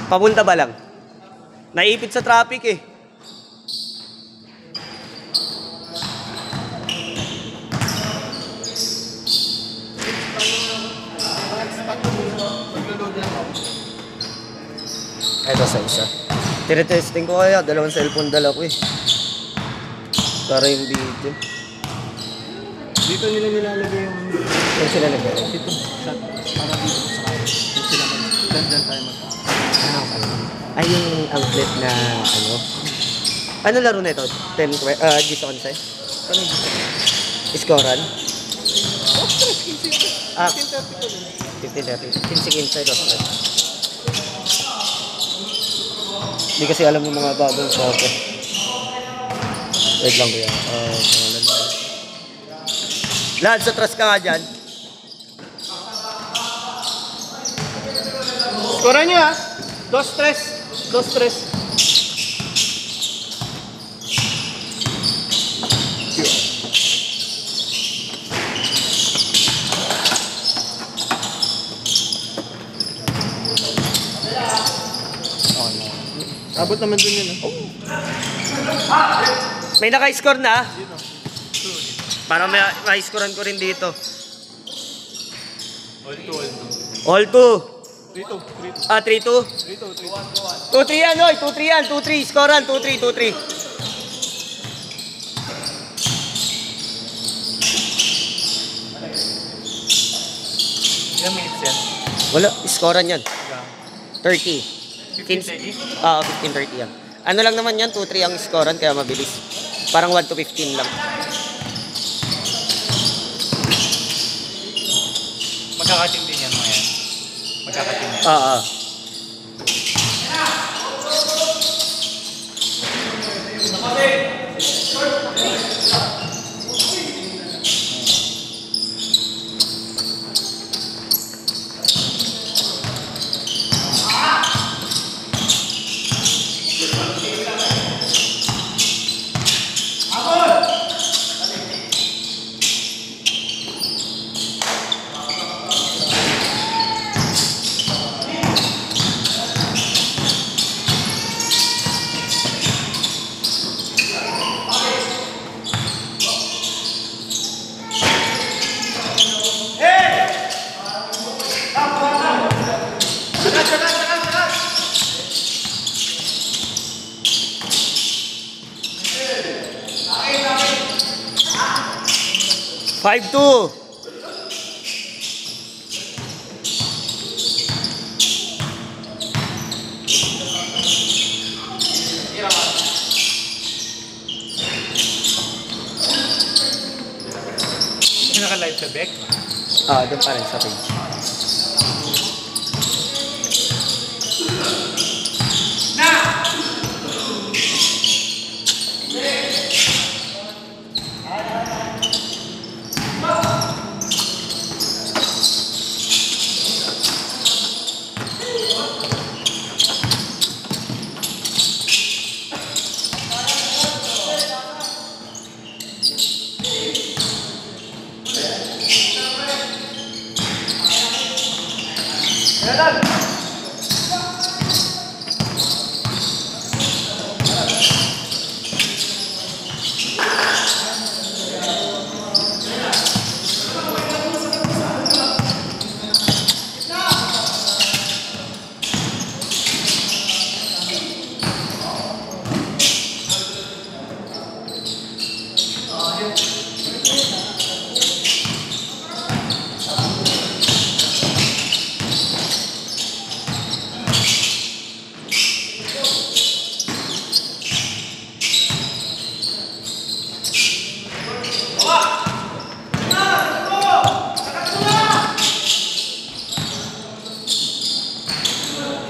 Papunta ba lang? Naipit sa traffic eh. Ito sa isa. Tire-testing ko kaya. Dalawang cellphone dala ko eh. Para yung video. Dito nila nilalagay yung... Yung sila naglalagay. Dito. Shot. Para dito sa kaya. Yung sila mag-dyan tayo mag-out. Ay, yung outlet na ano? Ano laro na ito? 10, Gisa Onsay? Ano dito? Iskoran? Oh, 15. 15-30. 15 doon. Hindi kasi alam ng mga bagong soccer. Wait lang ko yan. Pangalan mo. Lahat sa trust ka nga dyan. Skoran nyo ha. 2-3. 2-3. Abot naman dun yun. May naka-score na. Para ma-scorean ko rin dito. All 2. 3-2. 3-2. 2-3 yan, oy. 2-3 yan. 2-3. Scorean. 2-3. 2-3. Ilang minutes yan? Wala. Scorean yan. 30. 15-30? 15-30 yan. Ano lang naman yan, 2-3 ang scorean kaya mabilis. Parang 1-15 lang. Magkakating din yan mga yan. Magkakating yan. Oo. 5-2. Naka-live sa Beck? Doon pa rin sa page.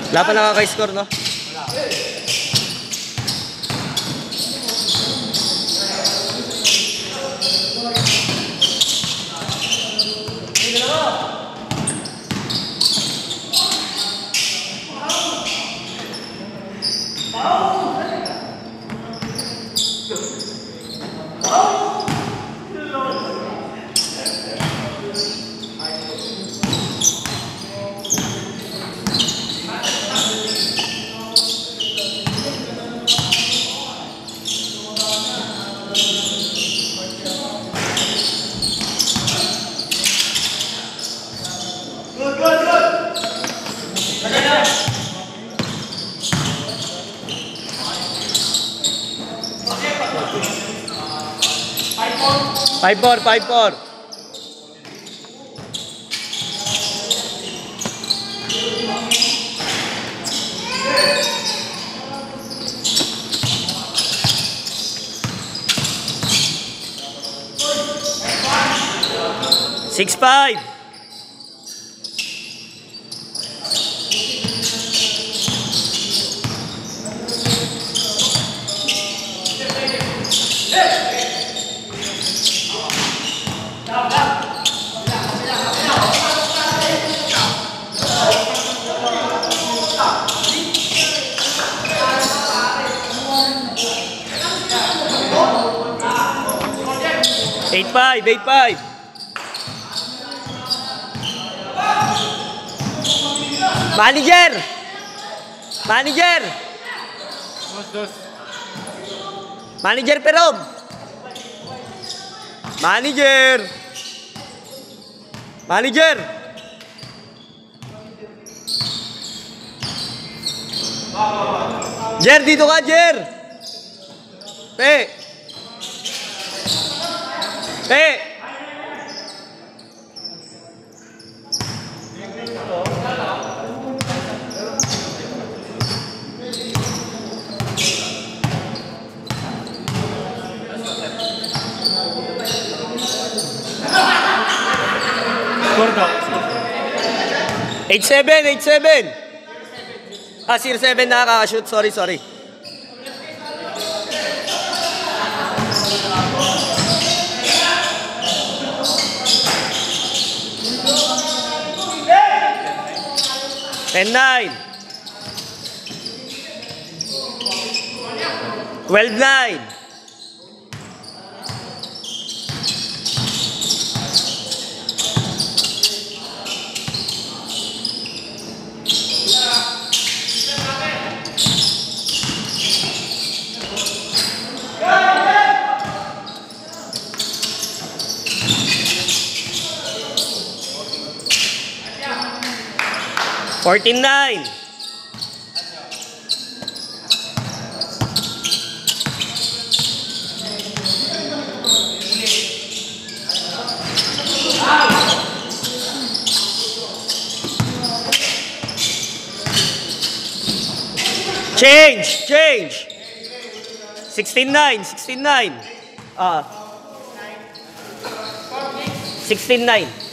Wala pa nakaka-score, no? 5-4, 5-4. Six, 5. Eight, 5, 8, 5. Manager! Manager! Manager Perom! Manager! Manager! Jer, dito ka, Jer! Pe! Pe! Gordo. 8-7, 8-7. Ah, 0-7 nakaka-shoot. Sorry, sorry. And 9. 12-9. Fourteen, 9. Change. 16-9, 16-9. 16-9.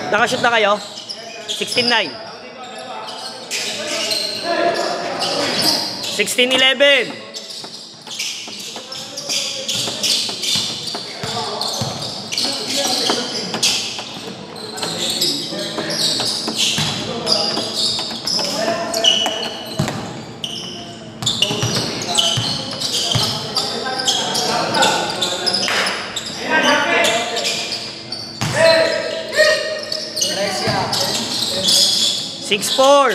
Nakashoot na kayo? 16-9. 16-11. Six, 4.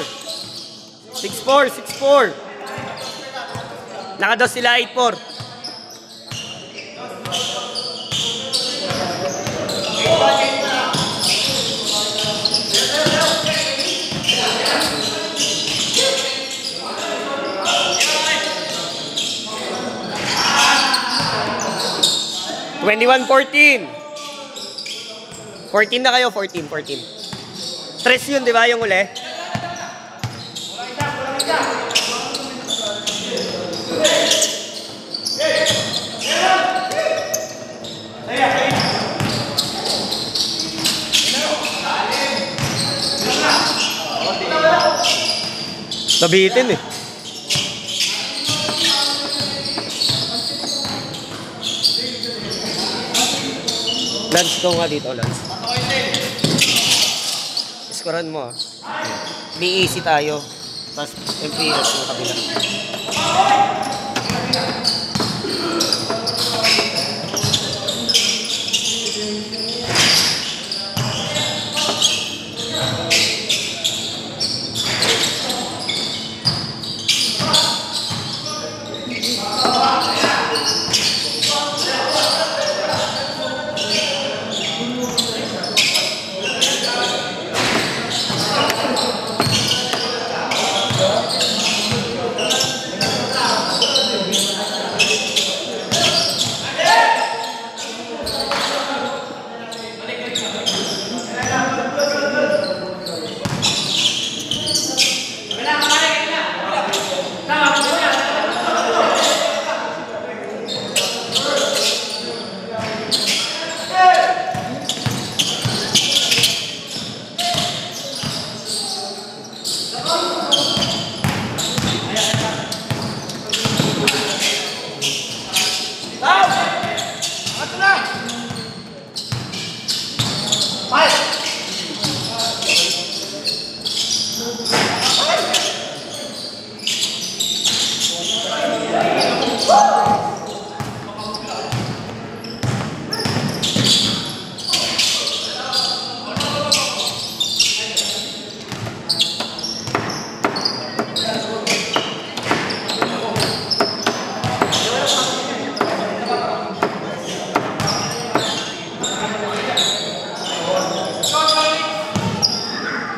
6-4, 6-4. Nakados sila 8-4. Twenty-one, 14. 14 na kayo, 14. Tres yun, di ba, yung uli? Nabitin eh. Lance, ikaw nga dito, Lance. Iskoran mo ah. BAC tayo. Tapos MPS yung kabila.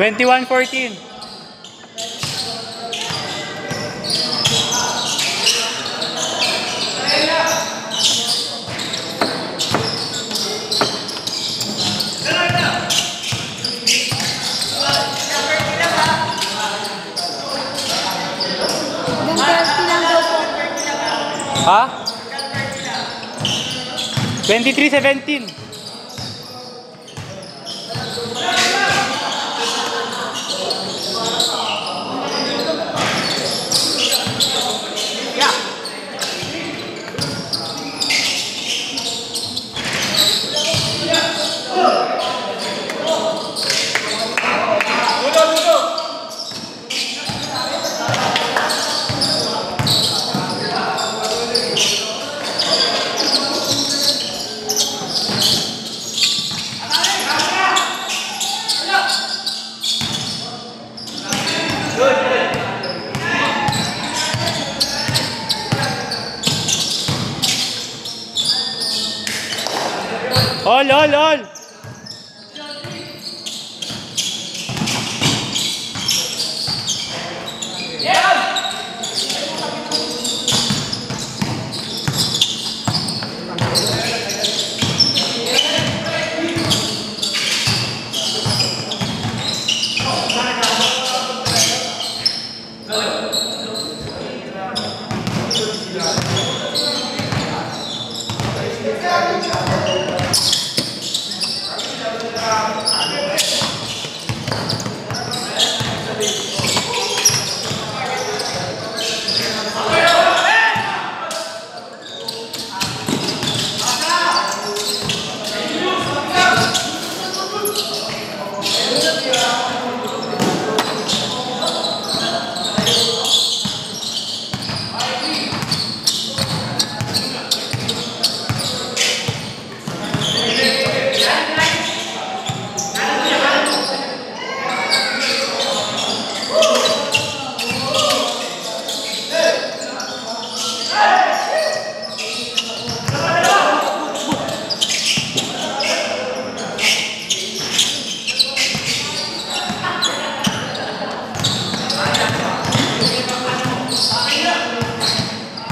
Twenty-one 14. Ha? 23-17. All.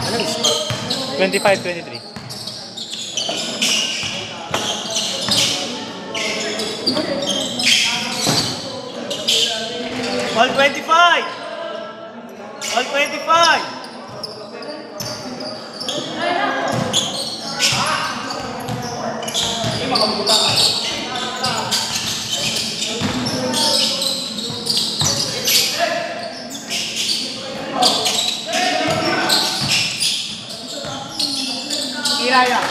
Anong score? 25-23. All 25! All 25! Hiraya.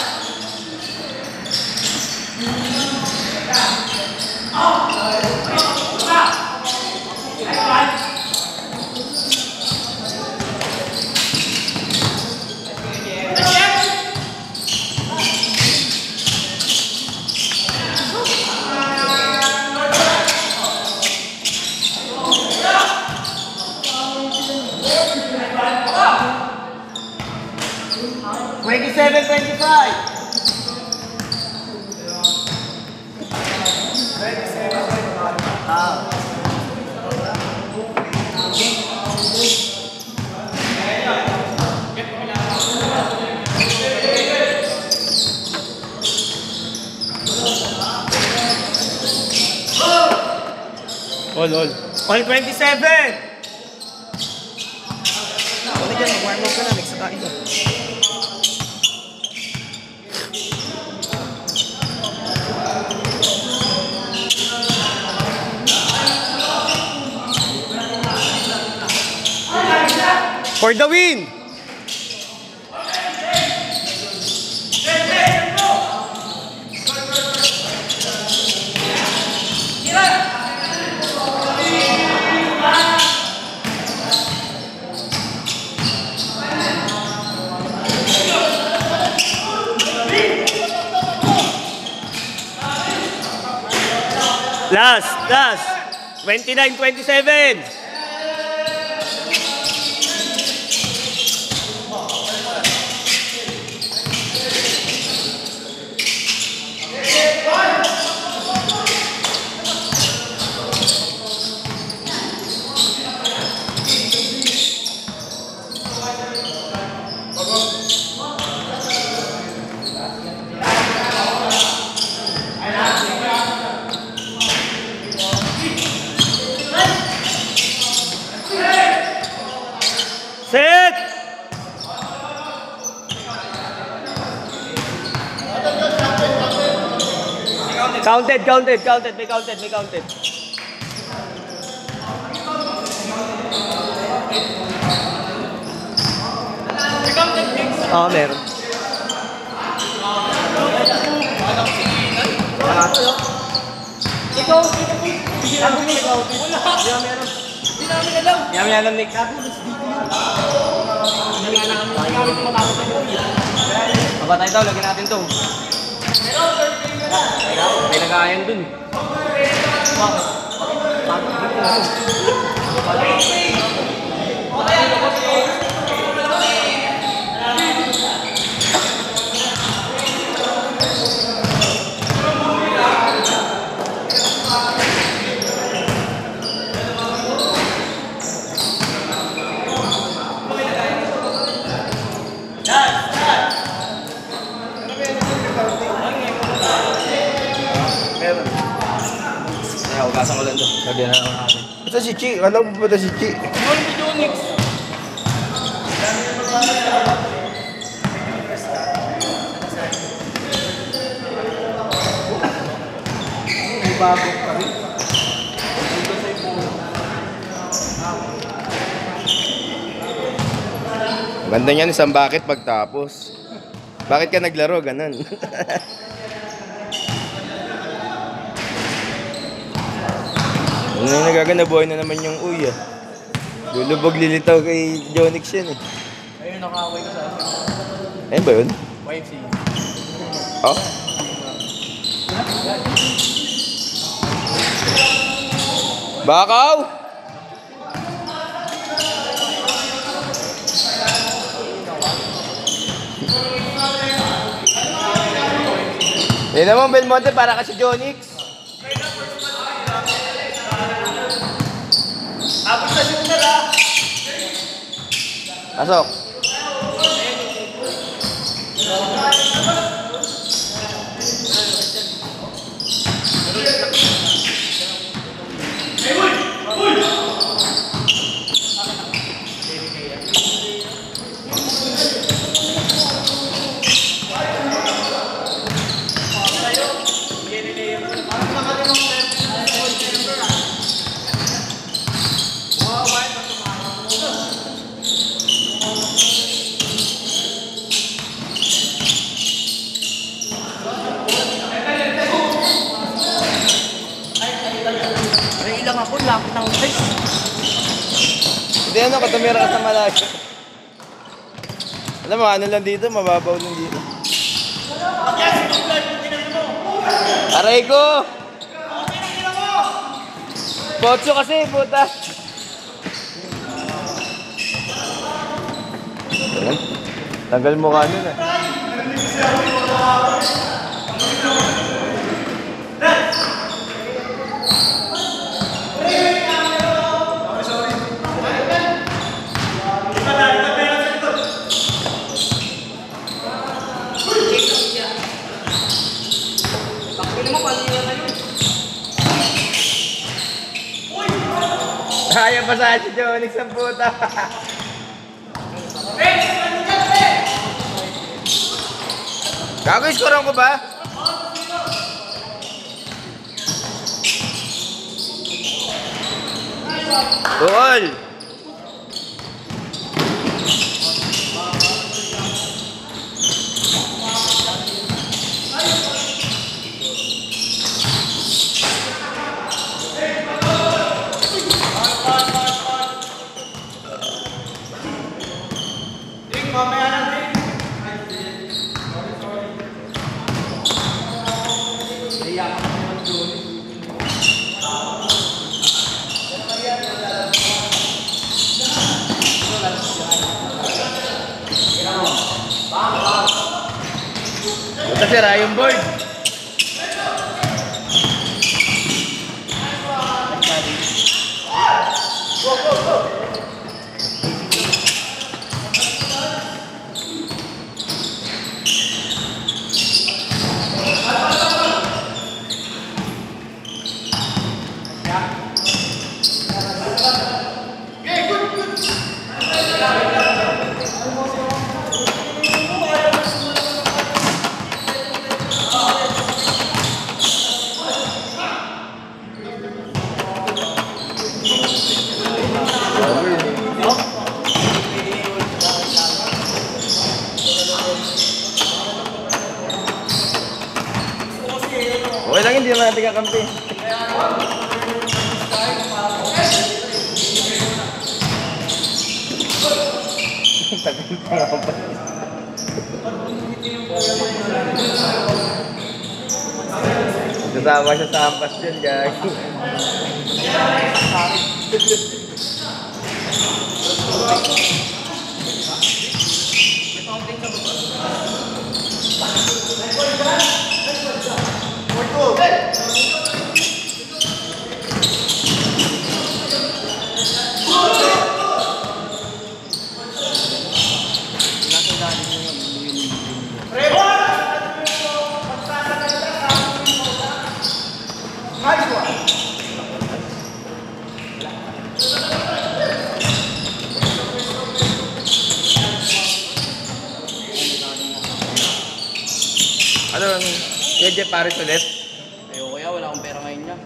Twenty-seven, 25. All. All 27! Ano dyan, mag-warm up ka na, next tayo. For the win! Last. 29-27. Set! Counted. May counted. Meron. Yami alam Nick. Mabatay daw, lagyan natin to. May nag-aayan dun. Hugasan ko lang doon. Lagyan na lang natin. Ito si Chi. Alam mo ba ito si Chi? May bago pa rin. Ganda niyan, isang bakit pagtapos. Bakit ka naglaro? Ganun. Ano yung nagaganda, buhay na naman yung uy ah. Lulubog lilitaw kay Jonix yan eh. Ayun, nakaway ko sa akin. Ayun ba yun? YFC. Oh? Bakaw! Yan naman, Belmonte, para ka si Jonix. Pasok. lapit ng face. Hindi ano, katumira ka sa malayo. Alam mo, ano lang dito, mababaw lang dito. Aray ko! Potso kasi, puta. Tanggal mo ka nun ah. Kaya pa sa si Jonix ang puta. Gago, iskoran ko ba? Goal! Puta sira yung board. Okay lang, hindi naman natin kakampi. Kasama siya sa ampas dyan, guys. Ano, KJ Paris ulit? Ayoko kaya, wala akong pera ngayon niya.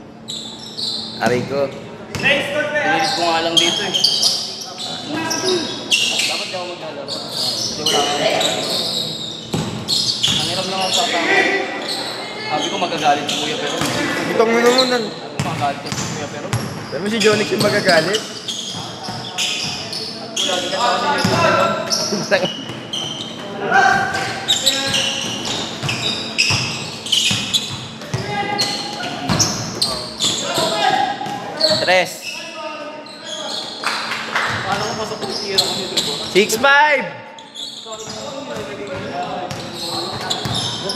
Aray ko. Pinilis ko nga lang dito eh. Dapat di ako maglalaro. Kasi wala akong pera. Ang hirap lang ako sa tama. Sabi ko magagalit si Kuya pero. Itong mo naman. Magagalit si Kuya pero. Sabi mo si Jonix yung magagalit? At ko lagi kasama niya yung Tres. Paano ko pa sa pulitira ko nito? 6-5!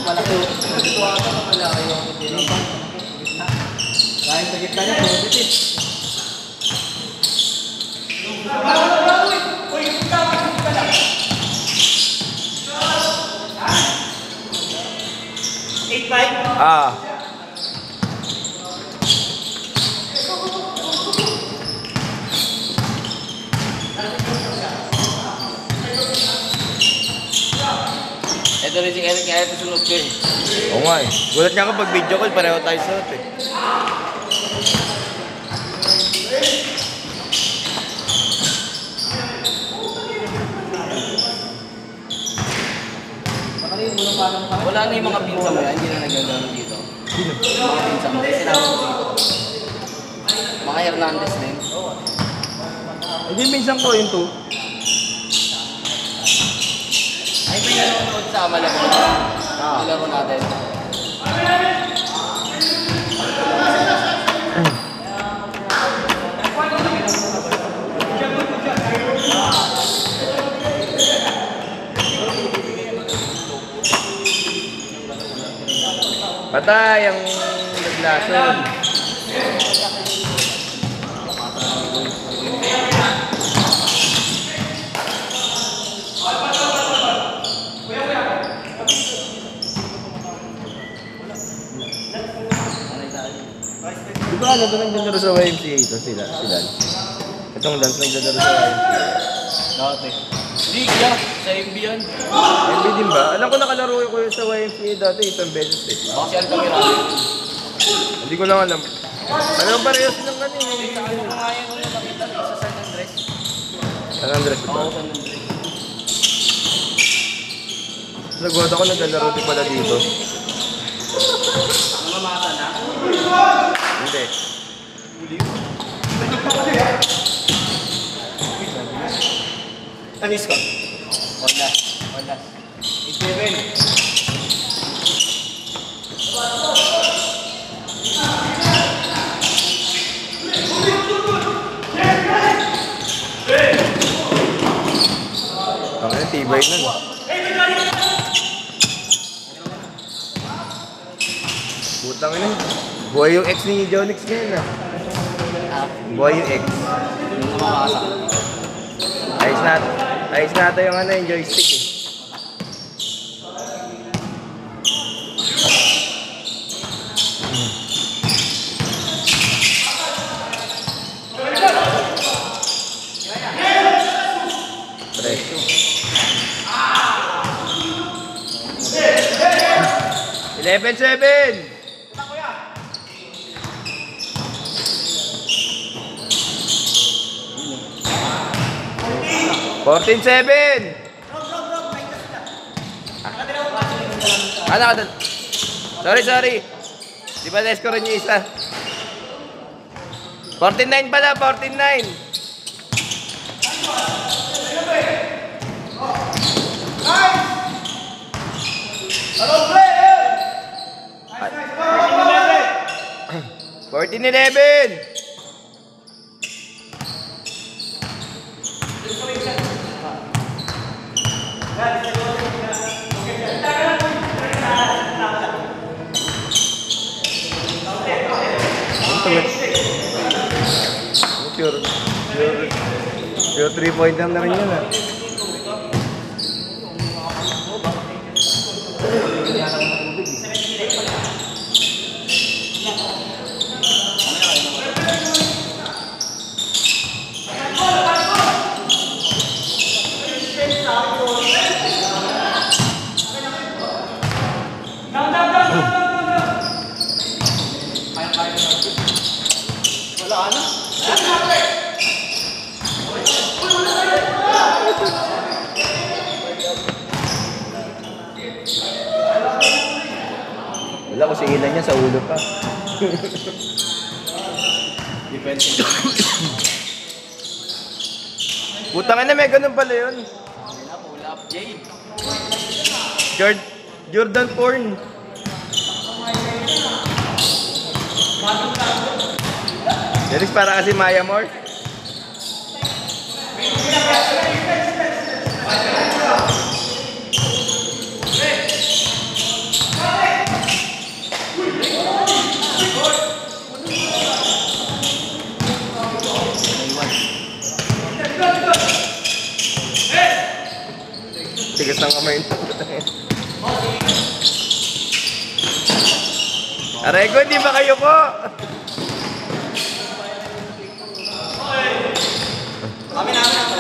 Malaki yun. Ito ata na malaki yun. Kahit sa gitna niya, positive. Ah. Ito rin si Eric, kaya ito sunod ko eh. Oo nga eh. Gulat niya ako pag video call, pareho tayo suot eh. Wala na yung mga pinsa mo yan, hindi na nagagano dito. Yung mga pinsa mo, sinabi ko dito. Mga Saka Hernandez din. Hindi, minsan ko yung 2. Ay, may nanonood sa Malabon. Laro natin. Patay ang naglason. Di ba ano doon naglalaro sa YMCA ito sila? Itong dance naglalaro sa YMCA. Dati. Hindi, yeah. Sa MB yan. MB din ba? Alam ko nakalaro ko yun sa YMCA dati itong beses eh. Baka si Alpamira. Hindi ko lang alam. Alam pareho silang ano eh. Ano nga yan ulit nakita sa San Andres? San Andres ba? Oo, San Andres. Nagwad ako naglalaro din pala dito. Namamasa na? Hindi. Tamis ko. Wala. 87. Ang tibay nun. Butang ina. Buhay yung ex ni Jonix ngayon ah. Buhay yung ex. Yung namamasa. Ayos natin yung ano, yung joystick eh. Presyo. 11-7. Fourteen seven. Ano ka doon? Sorry. Di ba na-score niyo isa? 49 pala, 49. Nice. 14-11. Pure 3-point lang na rin yun ah. Wala ko singilan niya sa ulo pa. Defensive. Putang ina, may ganun pala yun. Pull up, Jade. Jordan Porn. Dennis para kasi Maya Moore. Tigas ng kamay ito. Aray ko, hindi ba kayo ko? Kami namin ako.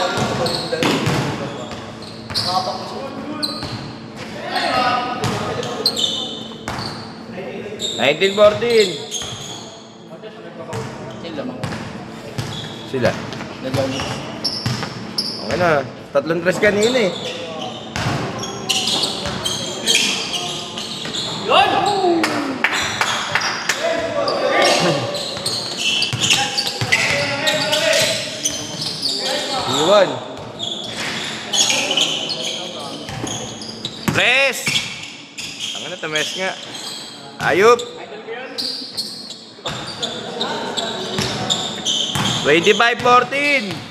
19-14. Sila mga. Sila. Nagawin. Okay na. 3 tres kanina eh. Yun! Iwan. Press! Ang ano, tames nga. Ayup! 25-14!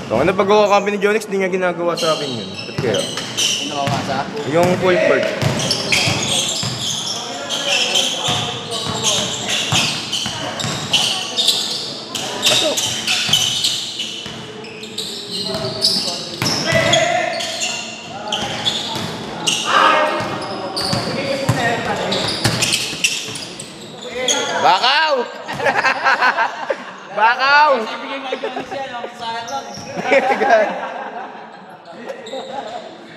Kung ano pag-gawa kami ni Jonix, di nga ginagawa sa akin yun. Ba't kaya? Yung nakakasa. Yung full part. Pasok. Bakaw! Bakaw! Ibigay mo ito siya, sayang lang.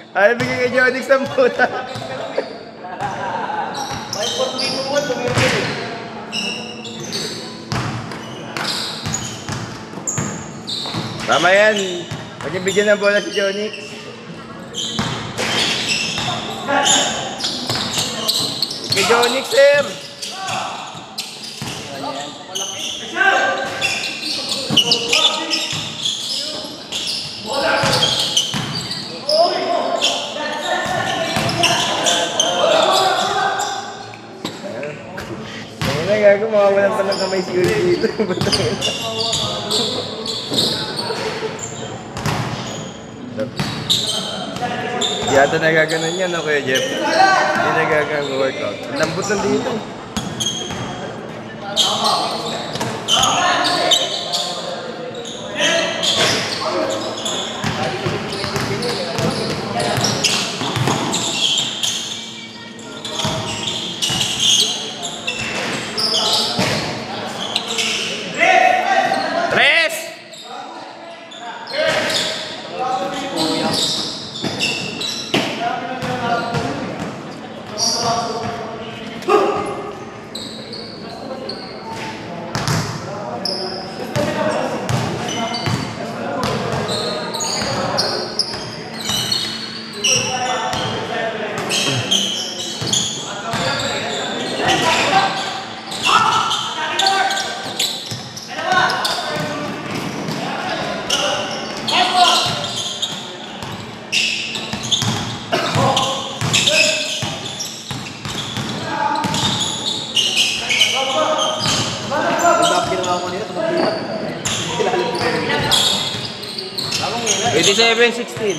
Ay, bigyan kay Jonix ng puta. May 4 mo, tumigil. Tama yan. Pag bigyan ng bola si Jonix. Kay Jonix, sir. Ano na gago, makawalan pa ng kamay si Uli dito. Di ata nagaganon yan, no, Kuya Jeff? Hindi nagagang workout. Lambot lang dito. Tres! Ginawa ko nila, tumaglipat. Ilalim ko nila. 27-16.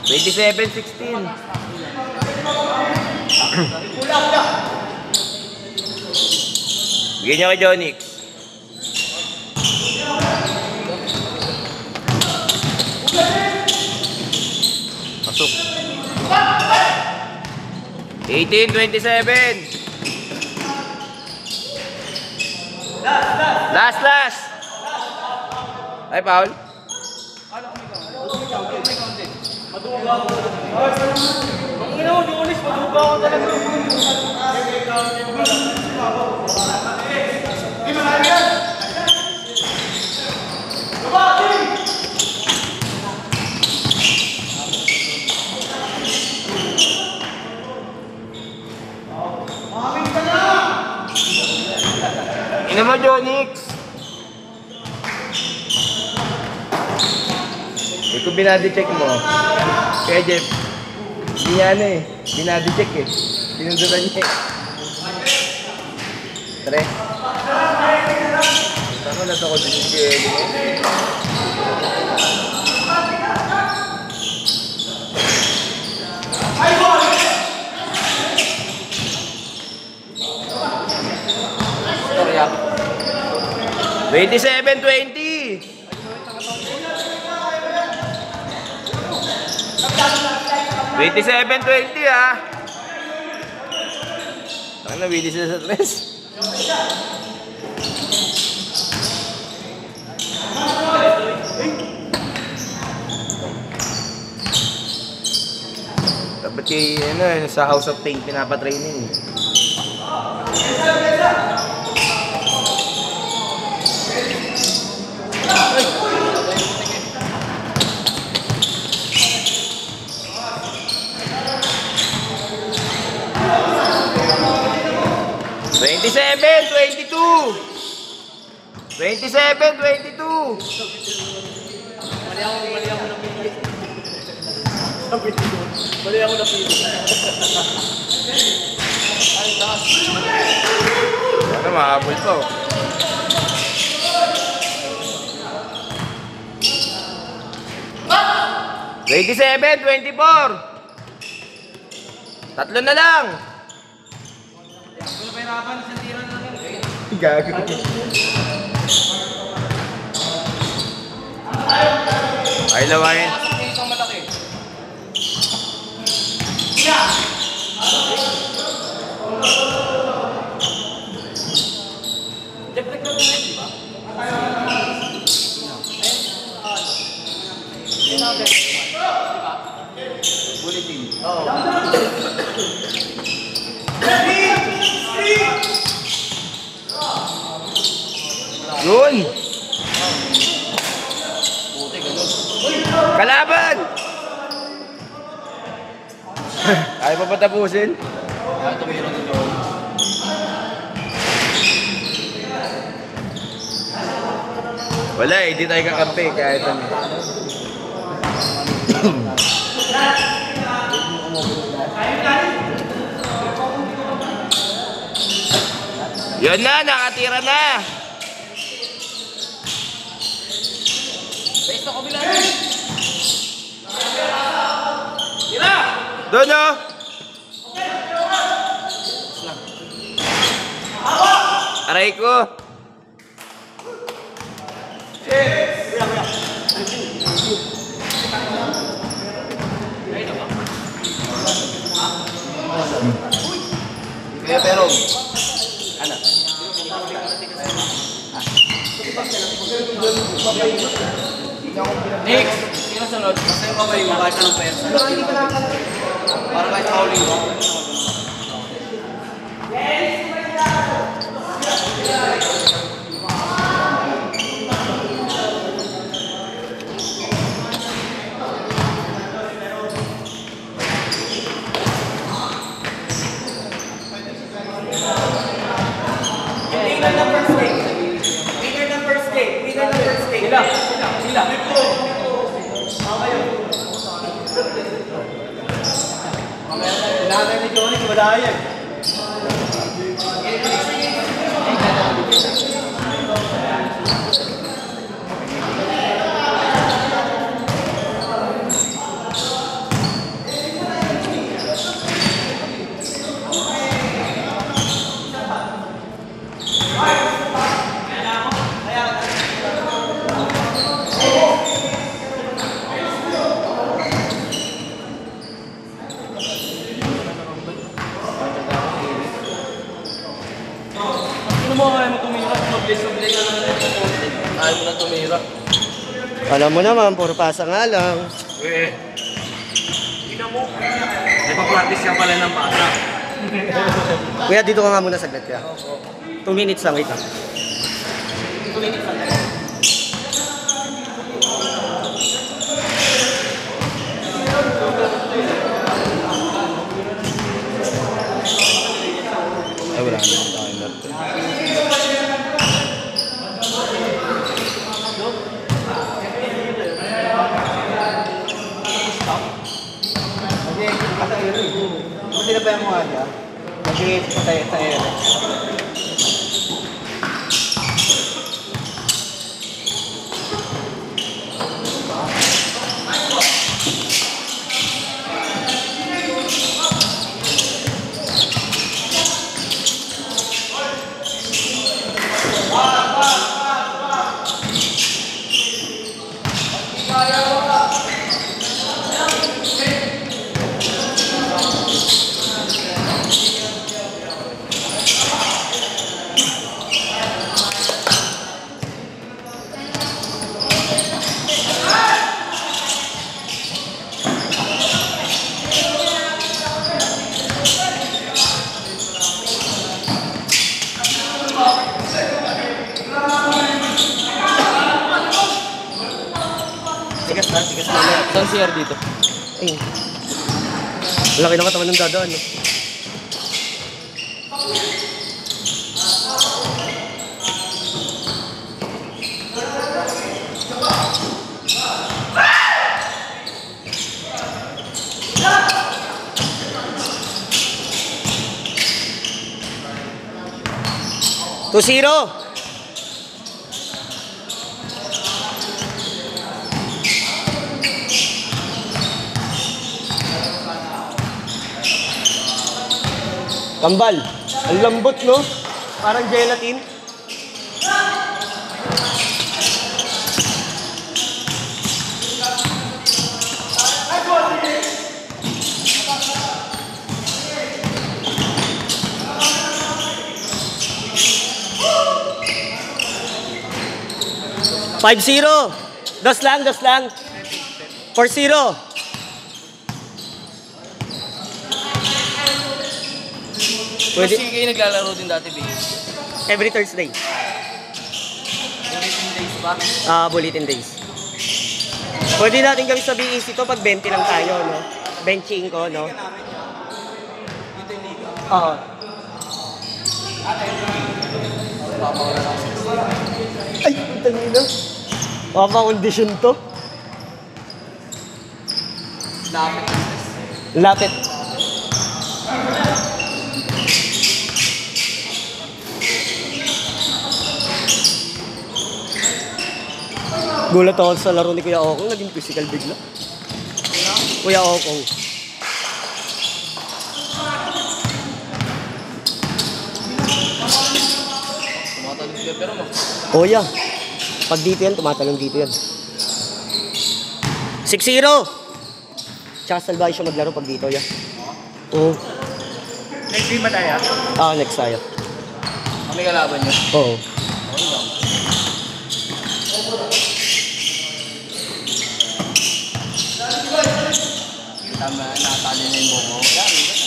27-16. Bigyan niyo kay Jonix. Pasok. 18-27. Last. Ay, Paul. Ang ina mo, di ulis, maduga ako talaga. Ina mo, Jonix. Ito binadi-check mo. Kaya Jeff, hindi niya ano eh. Binadi-check eh. Sinunduran niya eh. Tre. Tama na ito ko din si Eli. Storya. 27-20. 27-20 ah. Saan na Willie sila sa tres? Dapat kay ano, sa House of Pain pinapatraining. 27, 22. Mali ako napili. Mali ako napili. Ay, taas. Ano, mahabol to. ₱27, 24. Tatlo na lang. Kung pahirapan, isang tira na lang. Gago. Ay, lawain. Pasok niya isang malaki. Deflect na rin, di ba? Bulletin. Oo. Yun. Puti, ganun. Kalaban! Ayaw pa patapusin? Kaya tumira ng loob. Wala eh, di tayo kakampi kahit ano. Yun na, nakatira na. Base na kabila rin. Tira! Doon o. Aray ko. Kaya pero, ano? Nick, sino sunod? Basta yung kamay mo kahit anong pesa. Para kahit howling mo. Sila. Kailangan ni Johnny, madaya. Ano mo, ayaw mo tumira? Mag-bless ka na rin. Ayaw mo na tumira. Alam mo naman, puro pasa nga lang. Ina mo. Nagpa-practice ka pala ng pasa. Kuya, dito ka nga muna saglit kuya. 2 minutes lang, wait lang. Ay, wala naman tayong laptop. Buti na pa yung mga niya. Mag-iit pa tayo sa ere. Tigas na. Saan CR dito? Ayun. Laki ng katawan ng dadaan, no? 2-0. Kambal. Ang lambot, no? Parang gelatin. Five zero. Dos lang. 4-0. Pwede. Pwede. Kasi kayo naglalaro din dati, base. Every Thursday. Bulletin days ba? Bulletin days. Pwede natin gawin sa BEC to pag 20 lang tayo, no? Benching ko, no? Oo. Ay, puta nila. Mapa-condition to. Lapit. Gulat ako sa laro ni Kuya Okong, naging physical bigla. Kuya Okong. Tumatalong sila pero Oh yeah. Pag dito yan, tumatalong dito yan. 6-0. Tsaka salbahe siya maglaro pag dito yan. Oo. Next game ba tayo? Next tayo. kami kalaban nyo. Oo. Okay lang. Tama, nakatali na yung bongo. Yari ka na.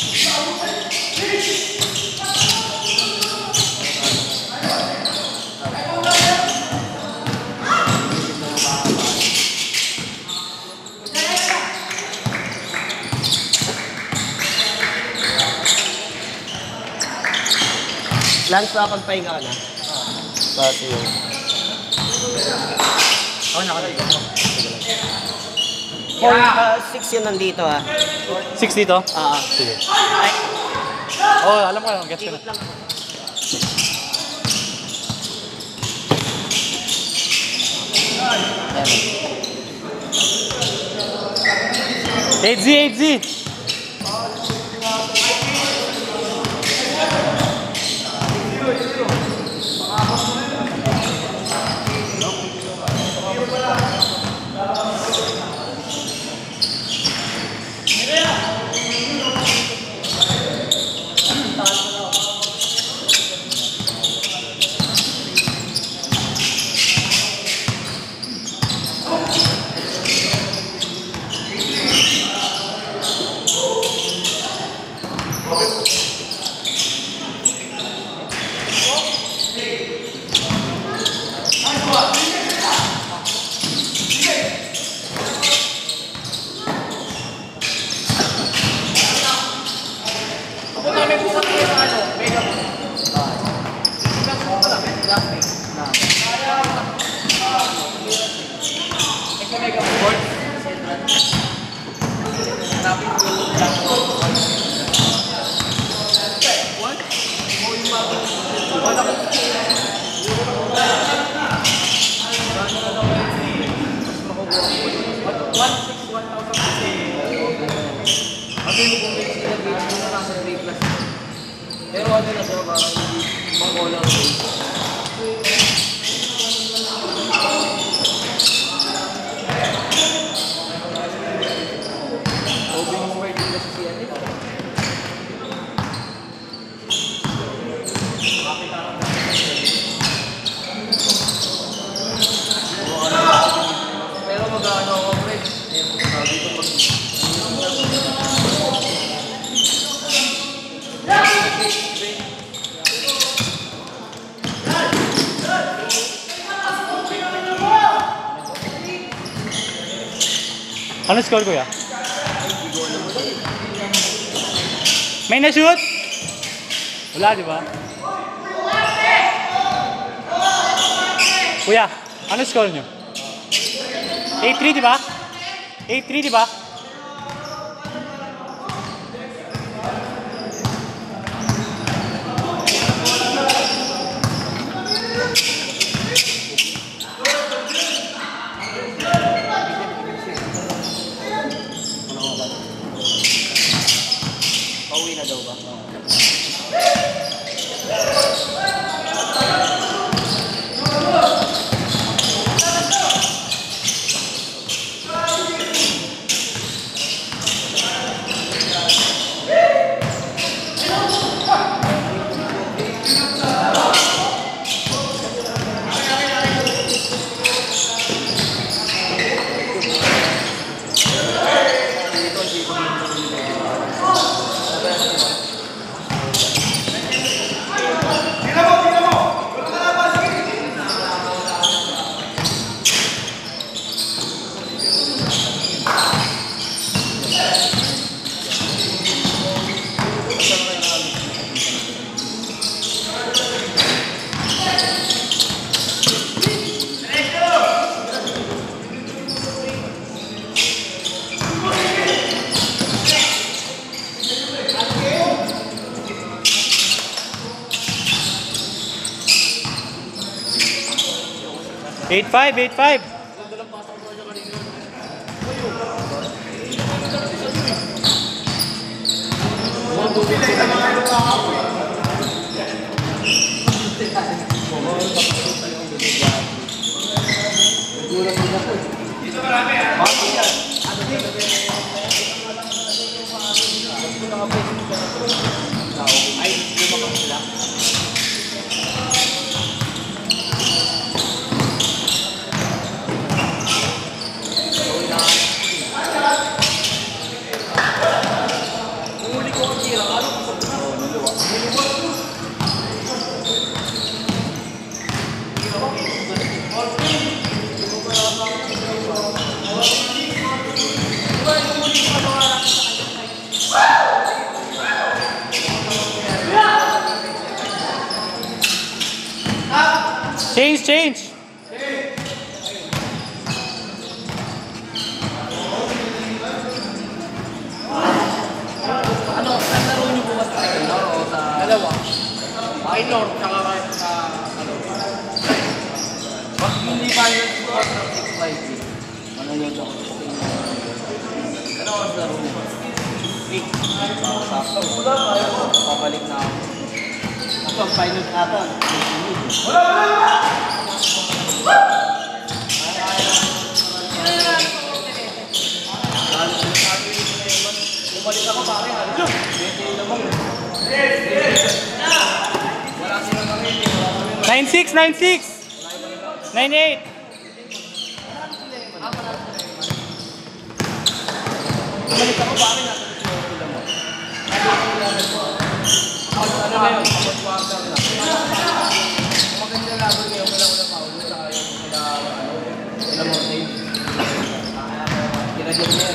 Lance, pagpahinga ka na. Kasi yun. Ako nakaligo. 6 yun nandito, ha. 6 dito? Sige. Oo, alam ko lang. Gets ko na. Ikot lang. Ayan. 8Z. Pero ano na siya, parang mag-all-out race. Opening word din kasi siya nito. Pero mag-ano ako, Fred. Sabi ko pag... Ano score kuya? May na-shoot? Wala, di ba? Kuya, ano score nyo? 8-3, di ba? 8-3, di ba? 8-5, 8-5. Change. Ano, ang laro niyo bukas sa Inor o sa... Dalawa. Inor, tsaka sa... Pag hindi final score ng 6-5, manonood ako sa Inor. Ano ang laro niyo? Week. Sakto. Pabalik na ako. Ito ang final natin. Bumalik ako pare. 9-6, 9-6. 9-8. Bumalik ako pare natin. Ano na yun? Maganda laro niyo. Wala pa ulo sa kayo. Wala mo tayo. Kira dyan niya.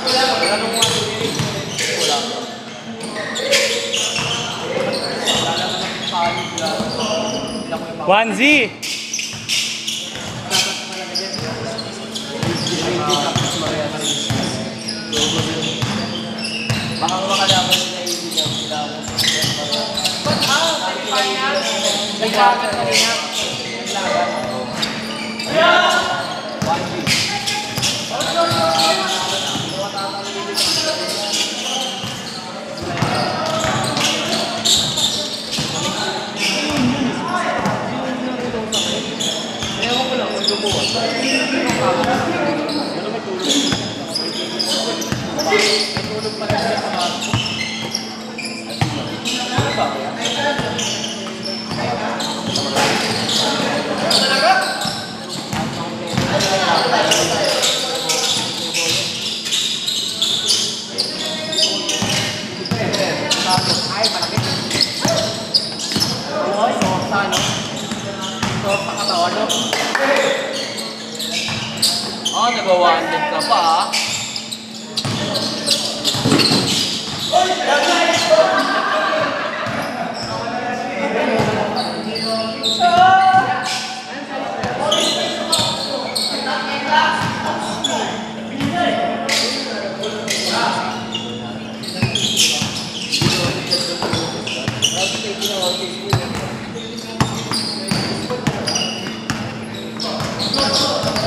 Wala nung mga wala. One Z. Baka makalaban nila yung video sila. Ba't naglagat na rin yan? Ewan ko lang kung lumuwas. Tulog pa rin siya sa mga... Ano ba? Ay, malaki. Oy, sorsa, no? Sorsa katawan, no? Oh, nagawa-handed ka pa, ah.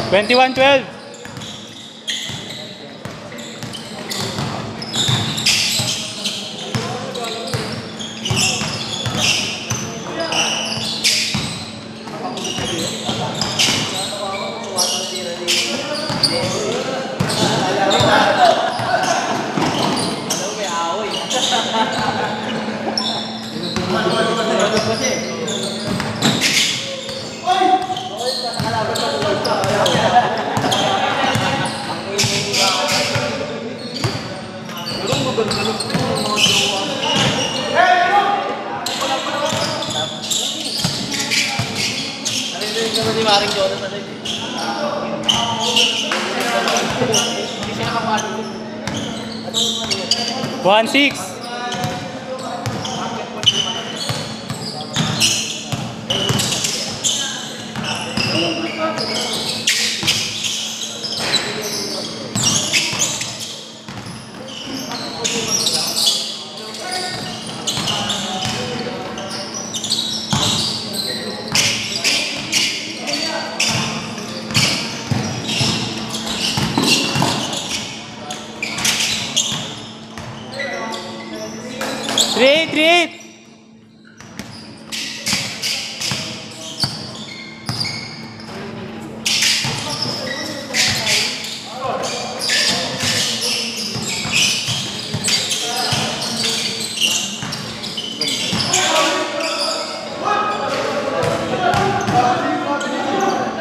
Twenty-one, 12. Si Maring Jonas na rin. Hindi siya nakapalo. 1-6. 838.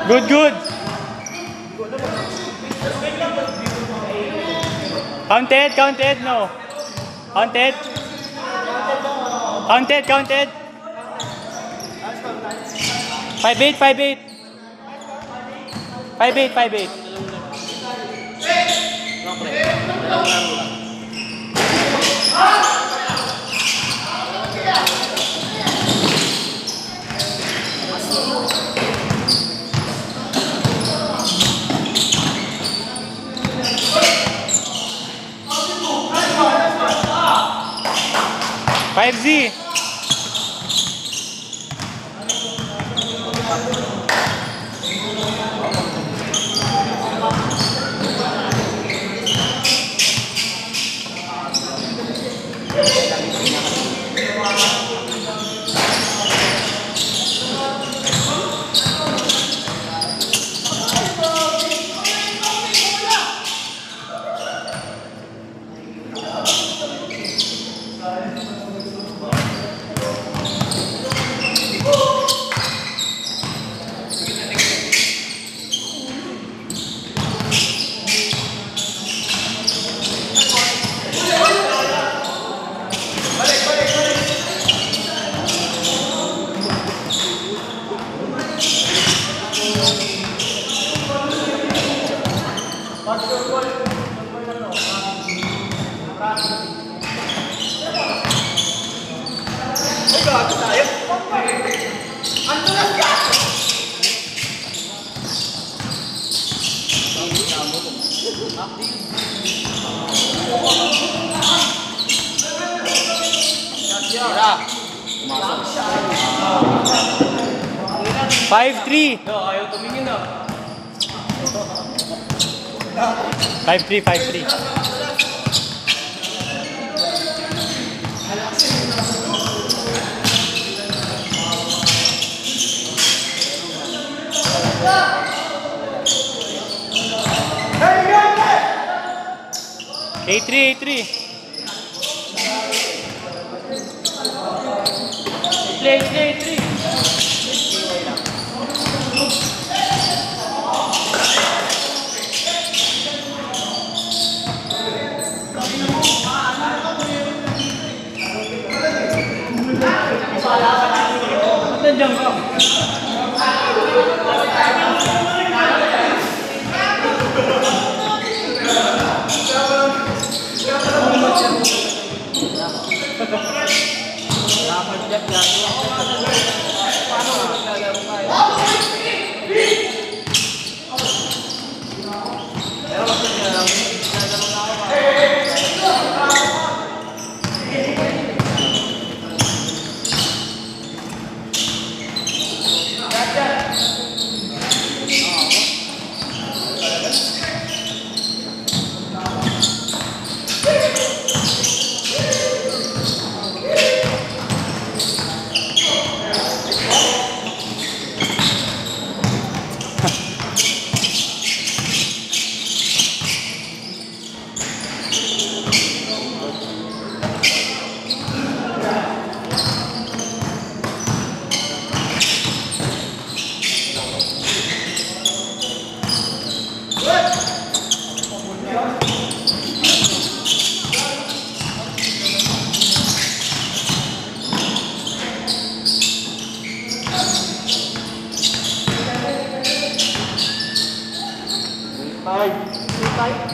Good, good. Counted, counted, no. Counted. Counted, counted. 5-8, 5-8. 5-8, 5-8. Five Z. Five three. Ayaw tumingin na. 5-3, 5-3. Eight three, 8-3. Play, 8-3. Nandiyan ka.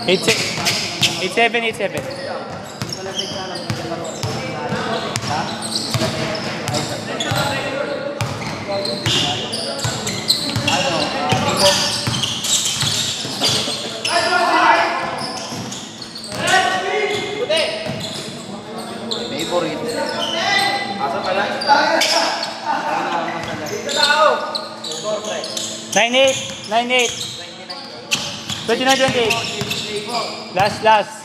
Eight 7, 8-7. Favorite. Asa pala? 9-8, 9-8. 29-28. Last.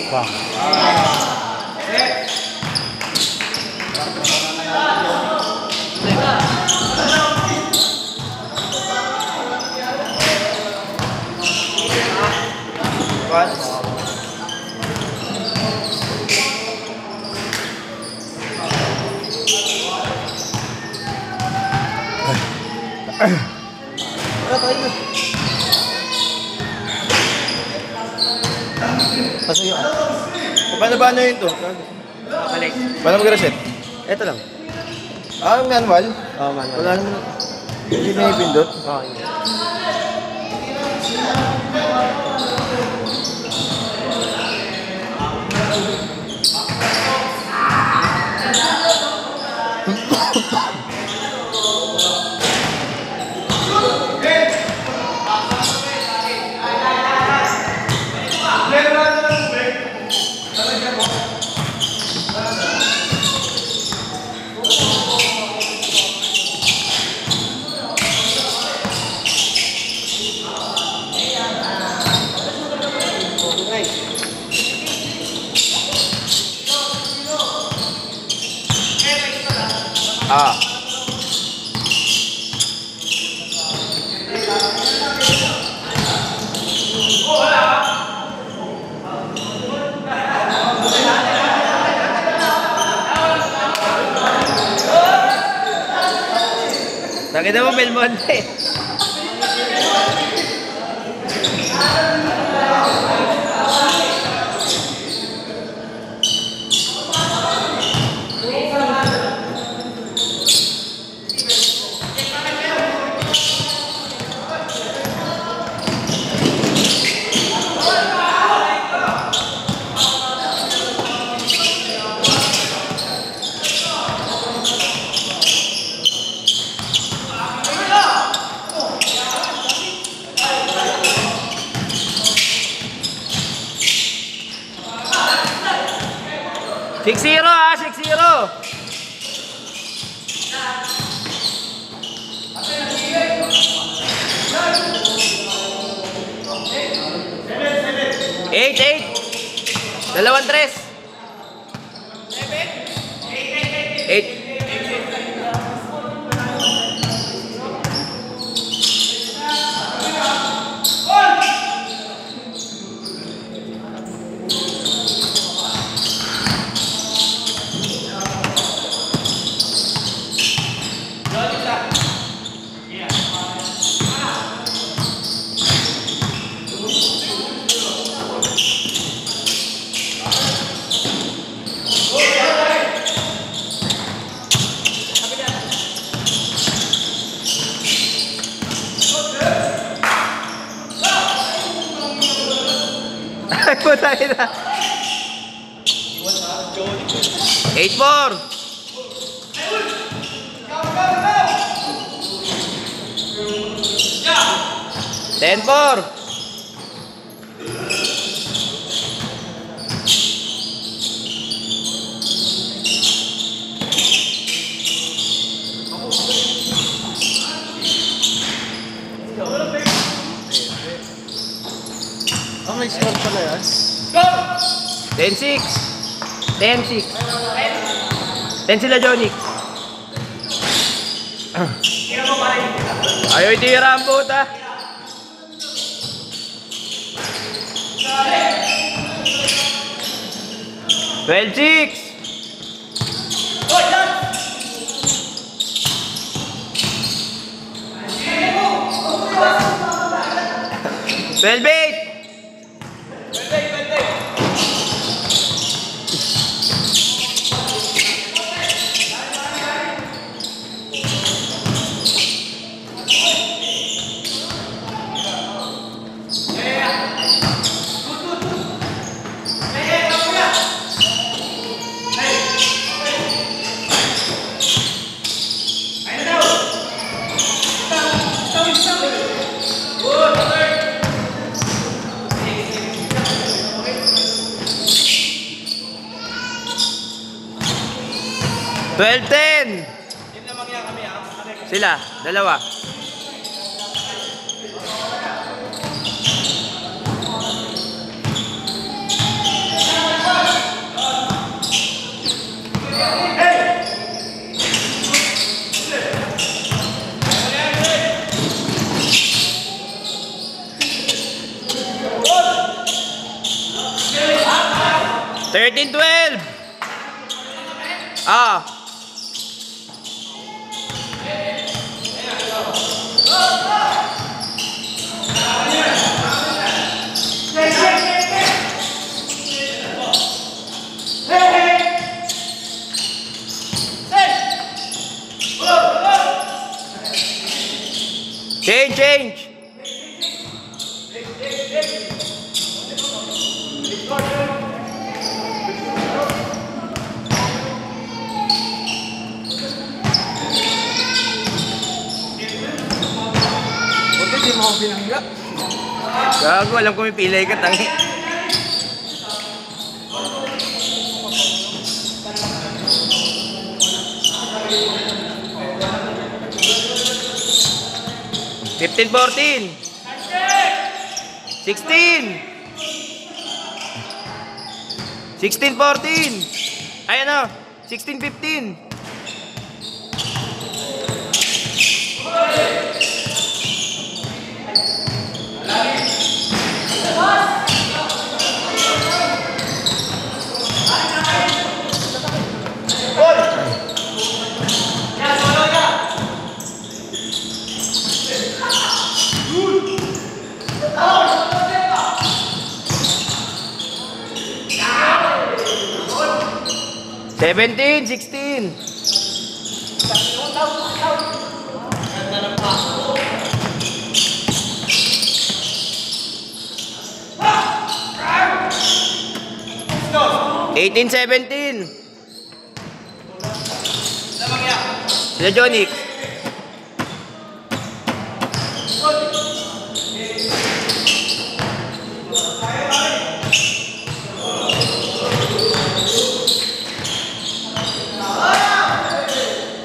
Bang. Pasuyo. Paano ba ano yun to? Balik. Paano mag-reset? Ito lang. Ah, manual? Oh, man. Wala naman. Hindi na ipindot. Oh, hindi. Ah. Nakita mo, Belmonte. Six zero, 6-0. Eight. Dalawang tres. Eight. Ay, puta kita. 8-4. 10-4. Ah, may score pala yan. 10-6. 10-6. 10 sila, Jonix. Ayaw itira ang puta. Well, 6. Well, 8. $12-10. Sila, dalawa. 13-12. Ah. Change. Buti di mo ako binangga. Gago, alam ko may pilay ka, tangi. Fifteen, 14. 16. 16, 14. Ay, ano? 16, 15. Seventeen, 16. Eighteen, 17. Sila Jonix.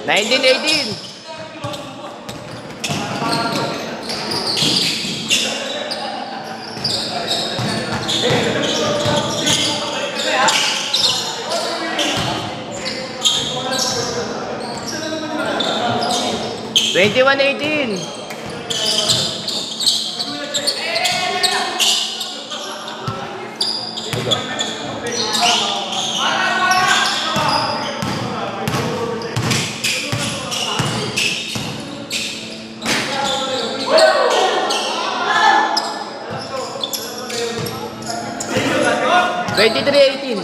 Nineteen, 18. Twenty-one, 18. Twenty-three, 18.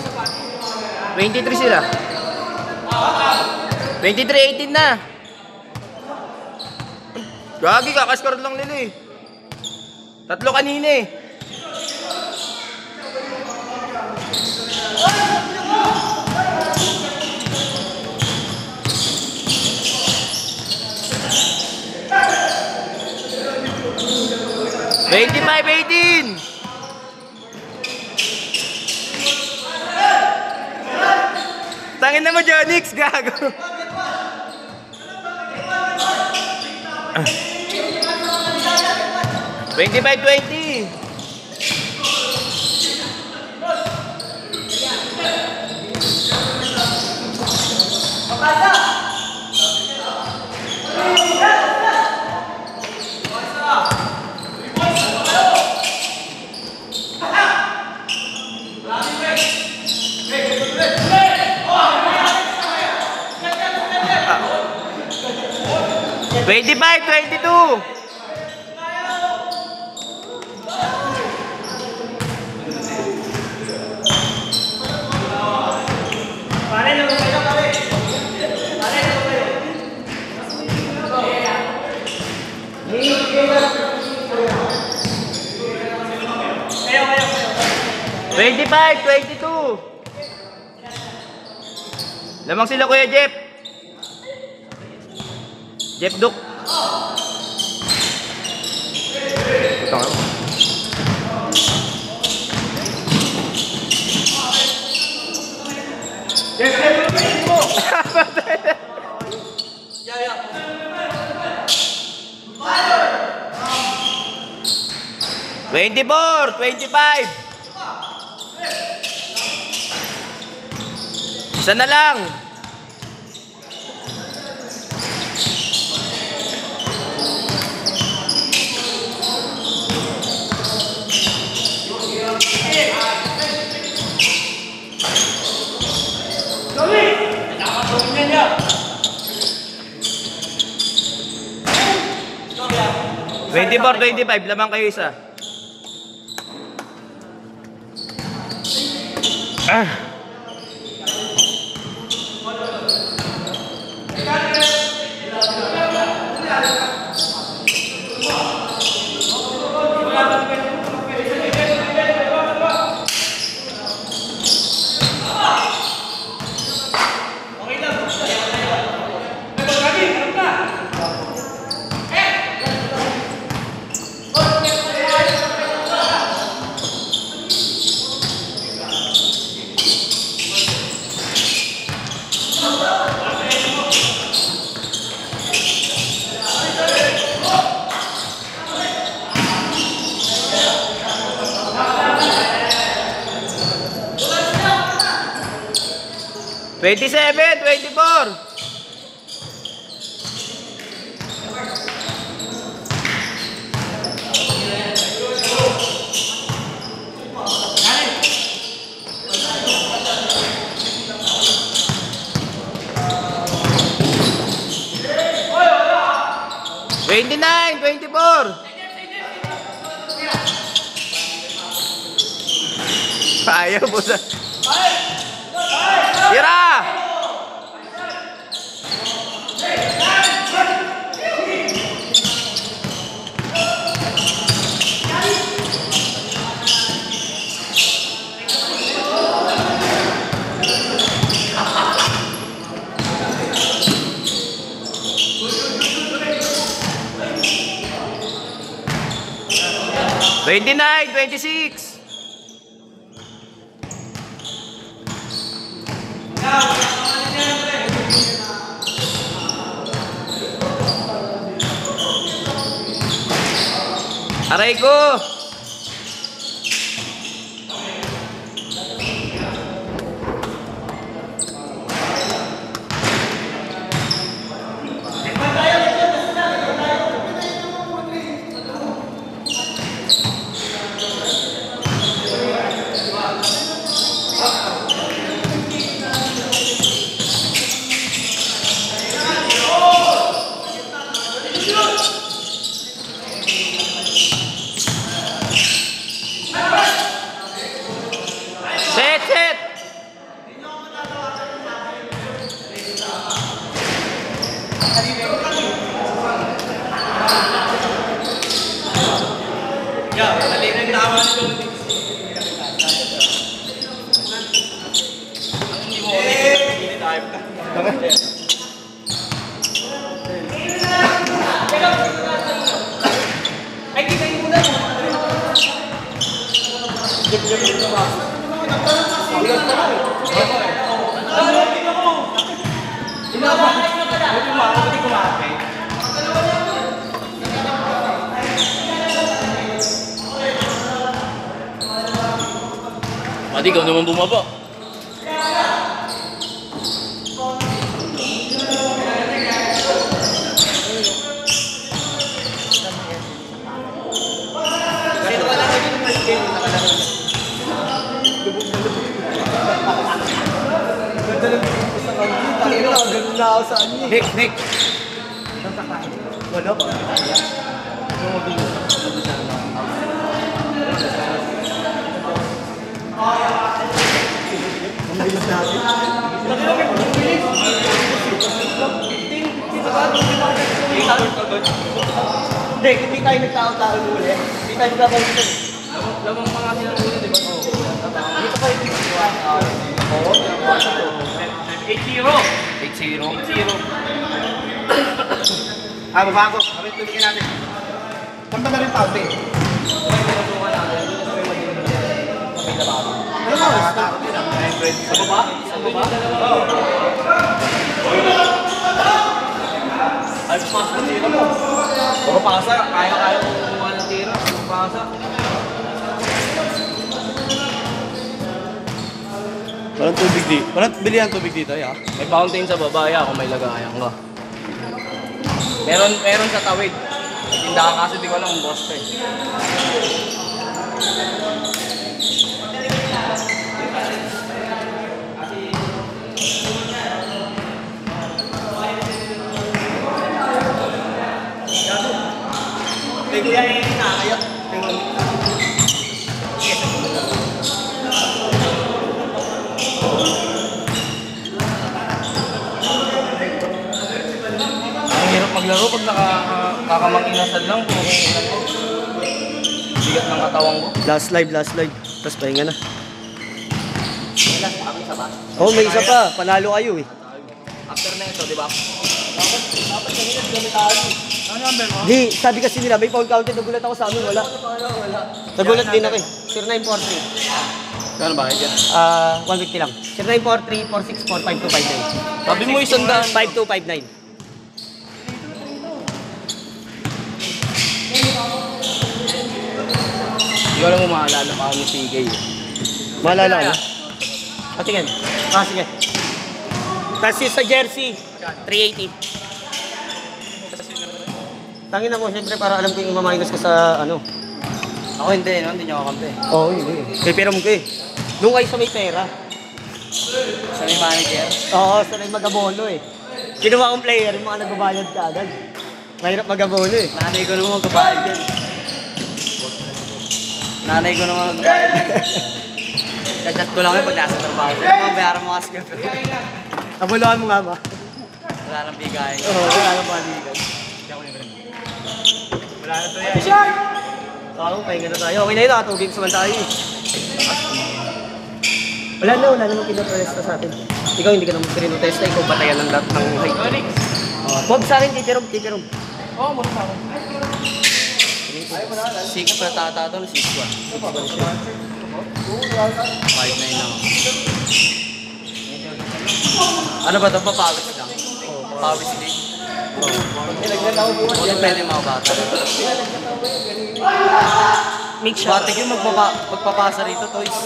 23 sila. 23, 18 na. Gagi, kakaskor lang nila eh. Tatlo kanina eh. Twenty-five, 18. Tangin na mo, Jonix, gago. Twenty-five, 20. Twenty-five, 22. Twenty-five, 22. Lamang sila, Kuya Jeff. Jeff Duk. Ito nga. Yes, yes, mo. 24, 25. Isa na lang. 24-25, lamang kayo isa. Ah. $27, $24. $29, $24. Ayaw po sa... Tira! $29, $26. Aray ko! Set! Mati, ikaw naman bumaba. Ganun na ako sa ano eh. Nick. Wala ba? Ang bilis natin. Hindi, hindi tayo nagtao-tao ulit. Hindi tayo nagtao-tao ulit. Lamang mga sila ulo, di ba? Dito kayo pinagsiwan. Oo, 8-0. 8-0. Babago. Kami tuligin natin. Kanta na rin paute. Ano ba? Sa baba? Sa baba? Ay, pumasok ng tira mo. Puro pasa. Kaya ko kumuha ng tira. Puro pasa. Parang tubig dito. Parang bilihan tubig dito, ya. May fountain sa baba, kung may lagayan ka. Meron sa tawid. Tinda ka kasi di ko alam kung boss ka eh. May kuya nakakaya. Ang hirap maglaro pag nakakamang-inasan lang. Bigat ng katawang ko. Last live. Tapos pahinga na. Wala, kami isa ba? Oh, may isa pa. Panalo kayo eh. After na ito, di ba? Dapat kanina gamit tayo. Ano number mo? Di, sabi kasi nila, may foul counted. Nagulat ako sa amin, wala. Nagulat din ako eh. 0943. Kano ba kayo dyan? 150 lang. 0943-464-5259. Sabi mo isang daan. 5259. Hindi ko alam mo maalala pa kami si Igay. Maalala ko. Tingin. Sige. Tapos yung sa jersey, 380. Tangin na mo, siyempre para alam ko yung mamahingas ko sa ano. Ako hindi, no? Hindi niyo ako kampi. Oo, hindi. Pipiram ko eh. Doon kayo sa may pera. Sa may manager. Oo, sa may mag-abono eh. Kinuha kong player, yung mga nagbabayad ka agad. Mahirap mag-abono eh. Nanay ko naman magkabayad yan. Nanay ko naman magkabayad. Kachat ko lang yun pag nasa trabaho. Ano mga bayaran mo kasi kami? Abuluhan mo nga ba? Wala nang bigayan. Oo, wala nang balikan. Wala na to yan. Oo, pahinga na tayo. Okay na yun, 2 games naman tayo eh. Wala namang pinapresta sa atin. Ikaw hindi ka naman pinotesta, ikaw batayan ng lahat ng height. Huwag sa akin, titirom. Oo, muna sa akin. Sikap na tatato na 6'1". 5'9" lang. Ano ba ito? Papawis lang. Papawis din. Ano pwede mga bata? Make sure. Batik yung magpapasa rito, toys.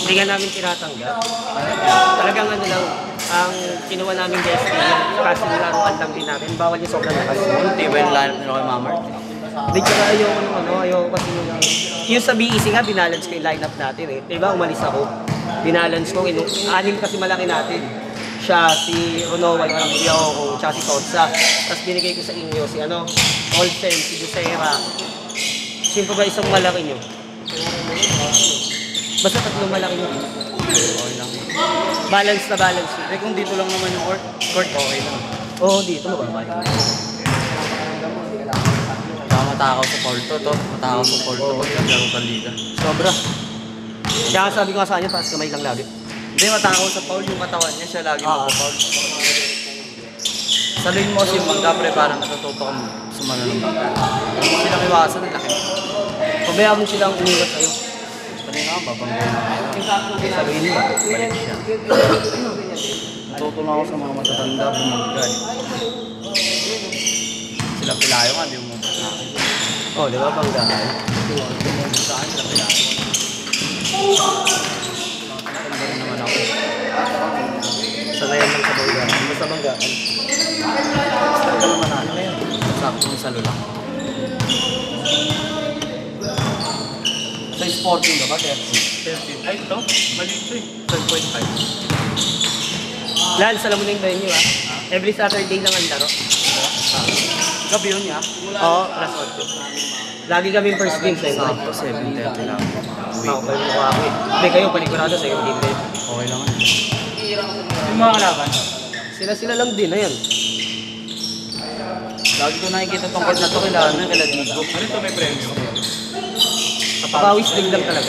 Hindi nga namin tinatanggap. Talagang ano lang, ang kinuha namin guys, kasi laruan lang din natin. Bawal yung sobrang lakas. Hindi ba yung line nila kay Mama? Hindi tsaka ayaw kasi yung sa BEC nga, binalance ko yung lineup natin eh. Diba, umalis ako. Binalance ko, 6 kasi malaki natin. Siya, si Ronowa, yung Yoko, tsaka si Kotsa. Tapos binigay ko sa inyo si Olsen, si Lucera. Sino ba isang malaki nyo? Basta 3 malaki nyo. Okay lang. Balance na balance yun. Eh kung dito lang naman yung court okay lang. Oo, dito mababa yun. Baka matakaw sa Porto to. Matakaw sa Porto pag naglaro ka liga. Sobra. Kaya sabi ko nga sa kanya, taas kamay lang lagi. Hindi, matakaw sa foul yung katawan niya. Siya lagi magpa-foul. Saluhin mo si Mangga, pre, parang natututo kang sumalo ng bangga. Silang iwasan, laki. Pabayaan mo silang umiwas sa'yo. Kanina nga, babanggayin na kayo. Sabihin mo. Balik siya. Natuto na ako sa mga matatanda, bumangga eh. Sila Pilayo nga, di mo sa akin. Oh, di ba banggaan? Sa akin, sila Pilayo. Matanda rin naman ako. Sanayan lang sa banggaan. Basta banggaan. Basta ka naman ano ngayon. Saktong salo lang. Sa sporting ka ba, 13? Ay, ito. Mali ito eh. 12.5. Lance, alam mo na yung venue ah. Every Saturday lang ang laro. Gabi yun niya? Oo, plus 8. Lagi kami first game sa inyo. Sakto, 7:30 lang. Ako pa yung mukha ko eh. Hindi kayo, panigurado sa yung game kayo. Okay lang. Yung mga kalaban. Sila lang din, ayan. Lagi ko nakikita tong court na to, kailangan na kila Digo. Ano ito may premyo? Papawis din lang talaga.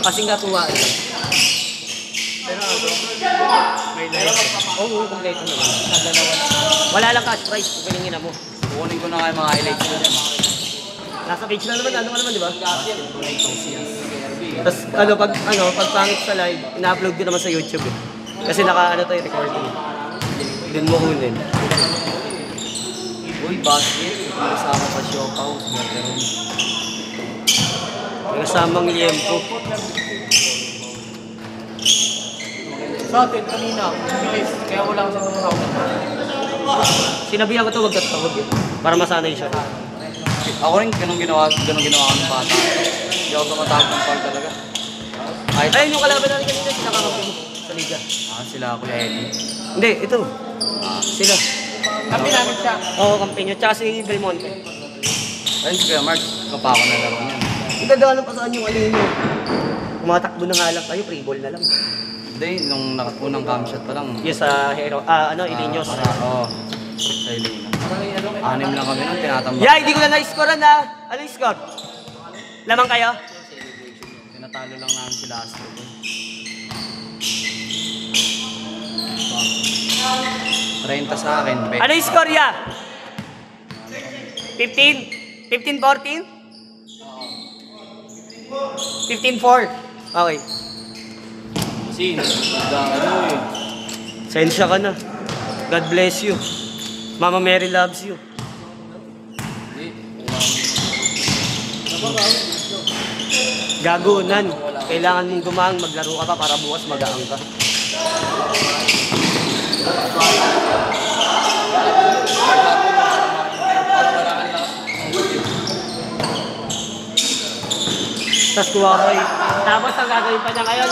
Kasi nga tuwaan lang. Pero ano? May life. Oo, kompleto naman. Wala lang cash prize, pupilingin na mo. Kukunin ko na kayo mga highlights ko dyan. Nasa page na naman, ano ka naman, di ba? Tapos pag pangit sa live, ina-upload ko naman sa YouTube eh. Kasi tayo recording. Doon mo kunin. Uy, basket. Kasama pa Siopaw. Gagaroon. May kasamang liempo. Sa atin, kanina, bilis. Kaya wala ko sa tumawag. Sinabihan ko to, wag ka tawag eh. Para masanay siya. Ako rin, ganun ginawa ko ng bata. Hindi ako tumatawag ng foul talaga. Kahit Ayun yung kalaban natin kanina, sila kakampi mo sa liga. sila Kuya Eddie. Hindi, ito. Sila. Kampi namin siya. Oo, kampi nyo. Tsaka si Belmonte. Ayun si Kuya Mark, kapako na laro niyan. Idadaan pa saan yung alino. Kumatakbo na nga lang kayo, free ball na lang. Hindi, nung unang cam shot pa lang. Yung sa hero, Ilinos. Oo. Sa Ilino. 6 lang kami nun, tinatambak. Yeah, hindi ko na na-score na. Ano yung score? Lamang kayo? Tinatalo lang namin sila Astro. 30 sa akin, bet. Ano yung score ya? 15? 15-14? 15-4. Okay. Kasi, ano eh. Sensya ka na. God bless you. Mama Mary loves you. Gagunan. Kailangan mong gumaang, maglaro ka pa para bukas magaang ka. Tapos kuha ko eh. Tapos ang gagawin pa niya ngayon,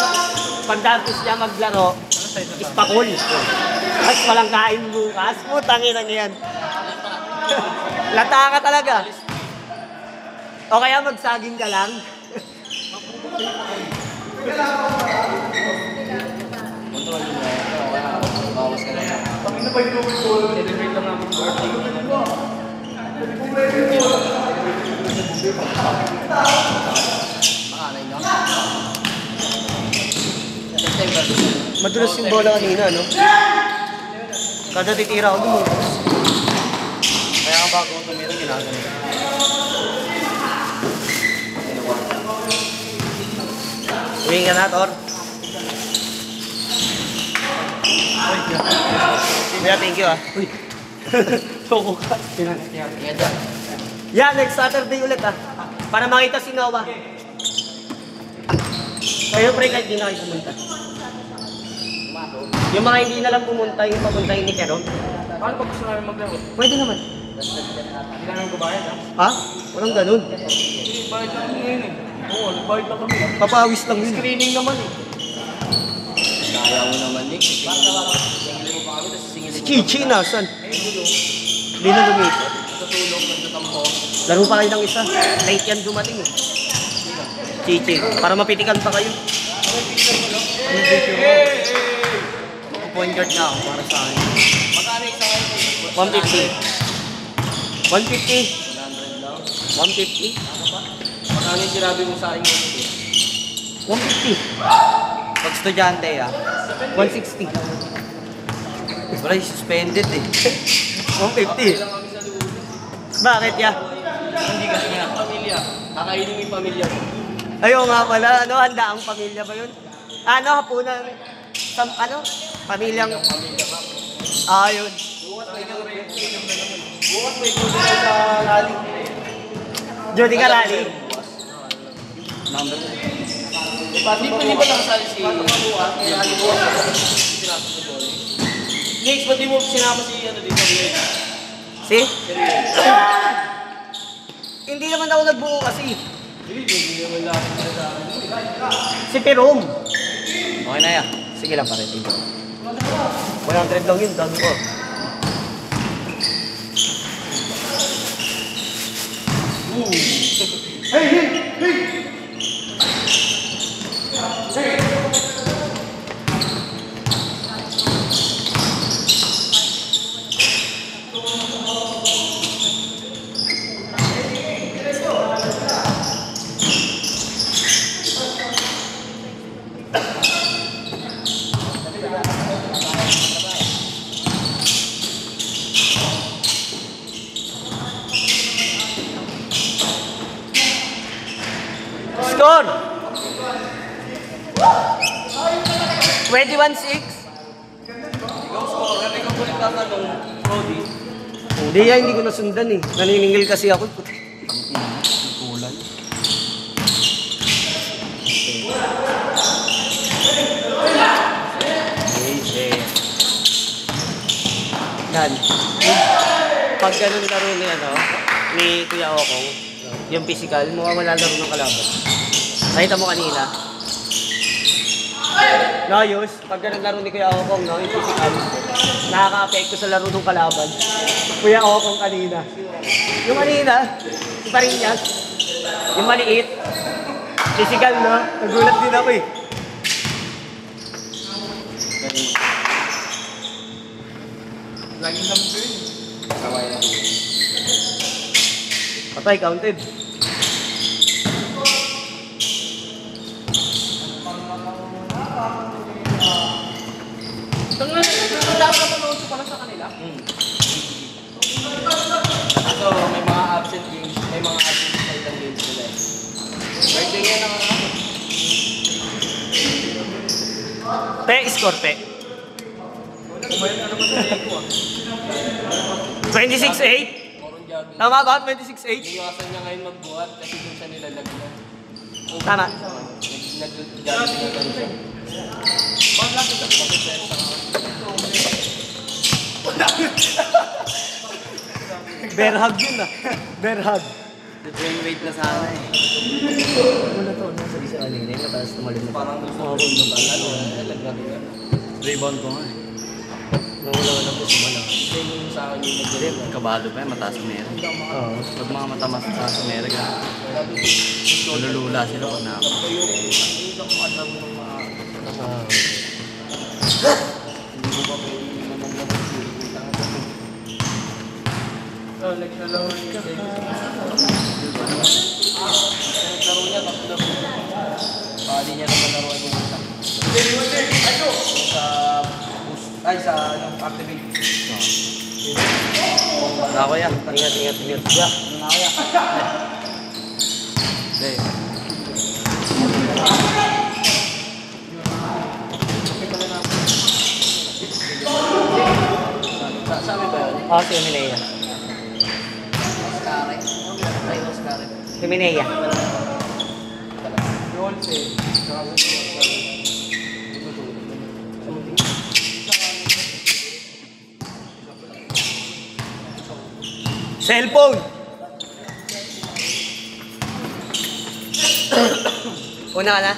pagdatos niya maglaro, ispakul. Tapos walang kain bukas. Putangin ang yan. Lata ka talaga. O kaya magsaging ka lang. Control mo. Bawas ka lang. Celebrate lang namin birthday. Makanay lang. September. Madulas yung bola kanina, no? Kada titira ako lumubos. Kaya ang bago kong tumira, ginagano. Uwi ka na, Tor. Kuya, thank you ah. Uy. Toko ka. Yeah, next Saturday ulit ah. Para makita si Noah. Kayo pre, kahit di na kayo pumunta. Yung mga hindi na lang pumunta, yung papuntahin ni Keron. Paano pa gusto namin maglaro? Pwede naman. Hindi namin kubayad ha? Ha? Walang ganun. Hindi, bayad lang kami ngayon eh. Oo, bayad lang kami. Papawis lang yun. Screening naman eh. Kaya mo naman, Nick. Singilin mo pa kami, tapos singilin Si mo. Chichi, nasan? Hindi na lumipat. Tutulog, nagtatampo. Laro pa kayo ng isa. Late yan dumating eh. Chichi, para mapitikan pa kayo. Point guard na ako para sa akin. Magkano yung sa akin? 150. 150. 100 lang. 150. Magkano yung sinabi mo sa akin? 150. Pag estudyante 160. wala yung suspended eh. 150. Bakit ya? Hindi kasi nga pamilya. Kakainin mo yung pamilya mo. Ayaw nga pala, ano, handa ang pamilya ba yun? Ano, hapunan, ano, pamilyang, yun. Bukas may tuloy sa rally. Jody ka rally. Number 2. Hindi ba nakasali si Bukas? Next, ba't di mo sinama si ano dito? Si? Hindi naman ako nagbuo kasi. Si Perom. Okay na yan. Sige lang pare. 100 lang yun, dami ko. Score! 21-6. Ikaw score. Kaya ikaw kulit ka nung Brody. Hindi yan, hindi ko nasundan eh. Naniningil kasi ako. Kulay. Yan. Pag ganun laro ni, ni Kuya Okong, yung physical, mawawala laro ng kalaban. Nakita mo kanina. Nayos, pag ganun laro ni Kuya Okong, yung physical, nakaka-apekto sa laro ng kalaban. Kuya Okong kanina. Yung kanina, pa rin yan. Yung maliit. Physical, no? Nagulat din ako eh. Laging number yun. Kamay na. Patay, counted. Dapat manood ko pala sa kanila. So, may mga absent games. May mga absent sa isang games nila eh. Birthday yan ang ano. Pe, score, pe. 26-8? Moron jogging. Tama ba? 26-8? Iiwasan niya ngayon magbuhat kasi kung siya nilalag na. Tama. Nag-jogging na lang siya. Bear hug yun ah. Bear hug. Brain weight na sana eh. Wala to, nasa di sa kanina. Yung mataas na malim na. Parang gusto ko yung ano, nalaglag na. Rebound ko nga eh. Nawala na po sumala. Kasi yung sa akin yung nag-deliver. Kabado pa yan, mataas ang meron. Oo. Pag mga matamas sa meron ka, nalulula sila pag nakapag. Hindi ko alam ng mga... Hindi ko pa pwede naman nabasiri. Oh, naglalaro ka. Naglaro niya, tatlo. Hindi niya naman laruan yung isa. Sa activate. Ako yan. Ingat. Yeah. Ako yan. Okay. Sabi ba yun? Oh, si Eminea. Oscar. Ay, Oscar. Si Eminea. Rolls eh. Cellphone! Una ka na?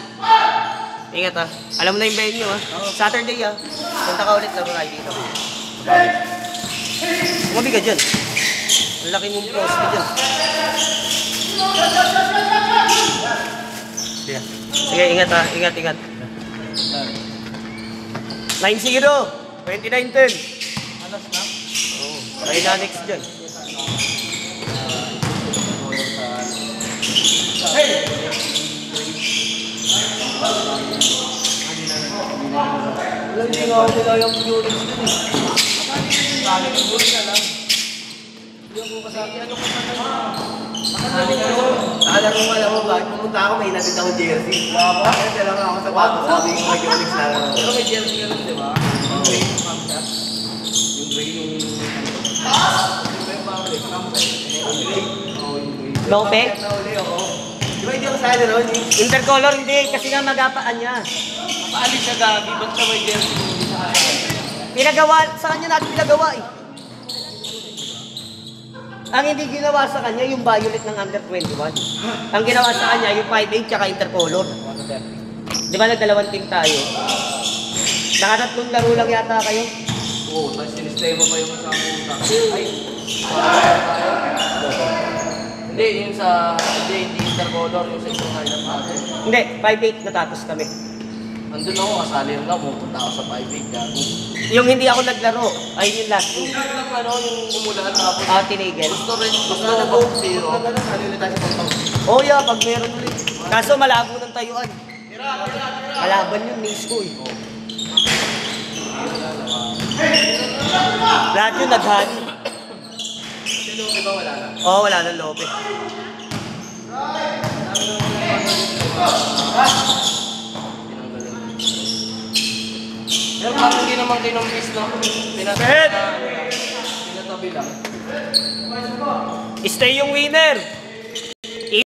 Ingat ah. Alam mo na yung venue ah. Saturday ah. Punta ka ulit, laro tayo dito. Umabi ka dyan. Ang laki mong post ka dyan. Sige, ingat ah. Ingat. 9-0. 29-10. Alas na. Oo. Dynamics dyan. Alam niyo nga ako nila yung units dun eh. Bakit yung buhay na lang? Hindi ako kasali. Ano ka pa Alam mo, bakit pumunta ako, may inatid ako jersey. Kaya lang ako sa bato, sabi ko may Unix na lang. Pero may jersey ka rin, di ba? Yung gray, yung camshot. Yung gray, yung... Yung gray, pabalik. Camshot. Yung gray. Oo, yung gray. Lope? Nauli ako. Di ba hindi ako sali ron? Intercolor hindi, kasi nga magapaan niya. Paalis siya gabi, ba't siya may jersey kung hindi siya kasali? Pinagawa, sa kanya natin pinagawa eh. Ang hindi ginawa sa kanya, yung violet ng under 21. Ang ginawa sa kanya, yung 5'8 tsaka intercolor. Di ba nagdalawang team tayo? Nakatatlong laro lang yata kayo. Oo, tapos sinistema pa yung kasama yung taxi. Ay, hindi, yung sa... Hindi intercolor, yung sa isang lineup natin. Hindi, 5'8 natapos kami. Nandun ako, kasali rin ako, pupunta ako sa 5'8 gago. Yung hindi ako naglaro, ay yung last Yung week. lang ano, yung umulan tapos... Tinigel. Gusto na vote zero. Oh yeah, pag meron ulit. Kaso malabo ng tayuan. Kalaban yun, Nisco eh. Lahat yun naghani. Si Lupe ba wala na? Oo, wala nang Lope. Pero parang hindi naman kinumpis na. Set! Pinatabi lang. Stay yung winner!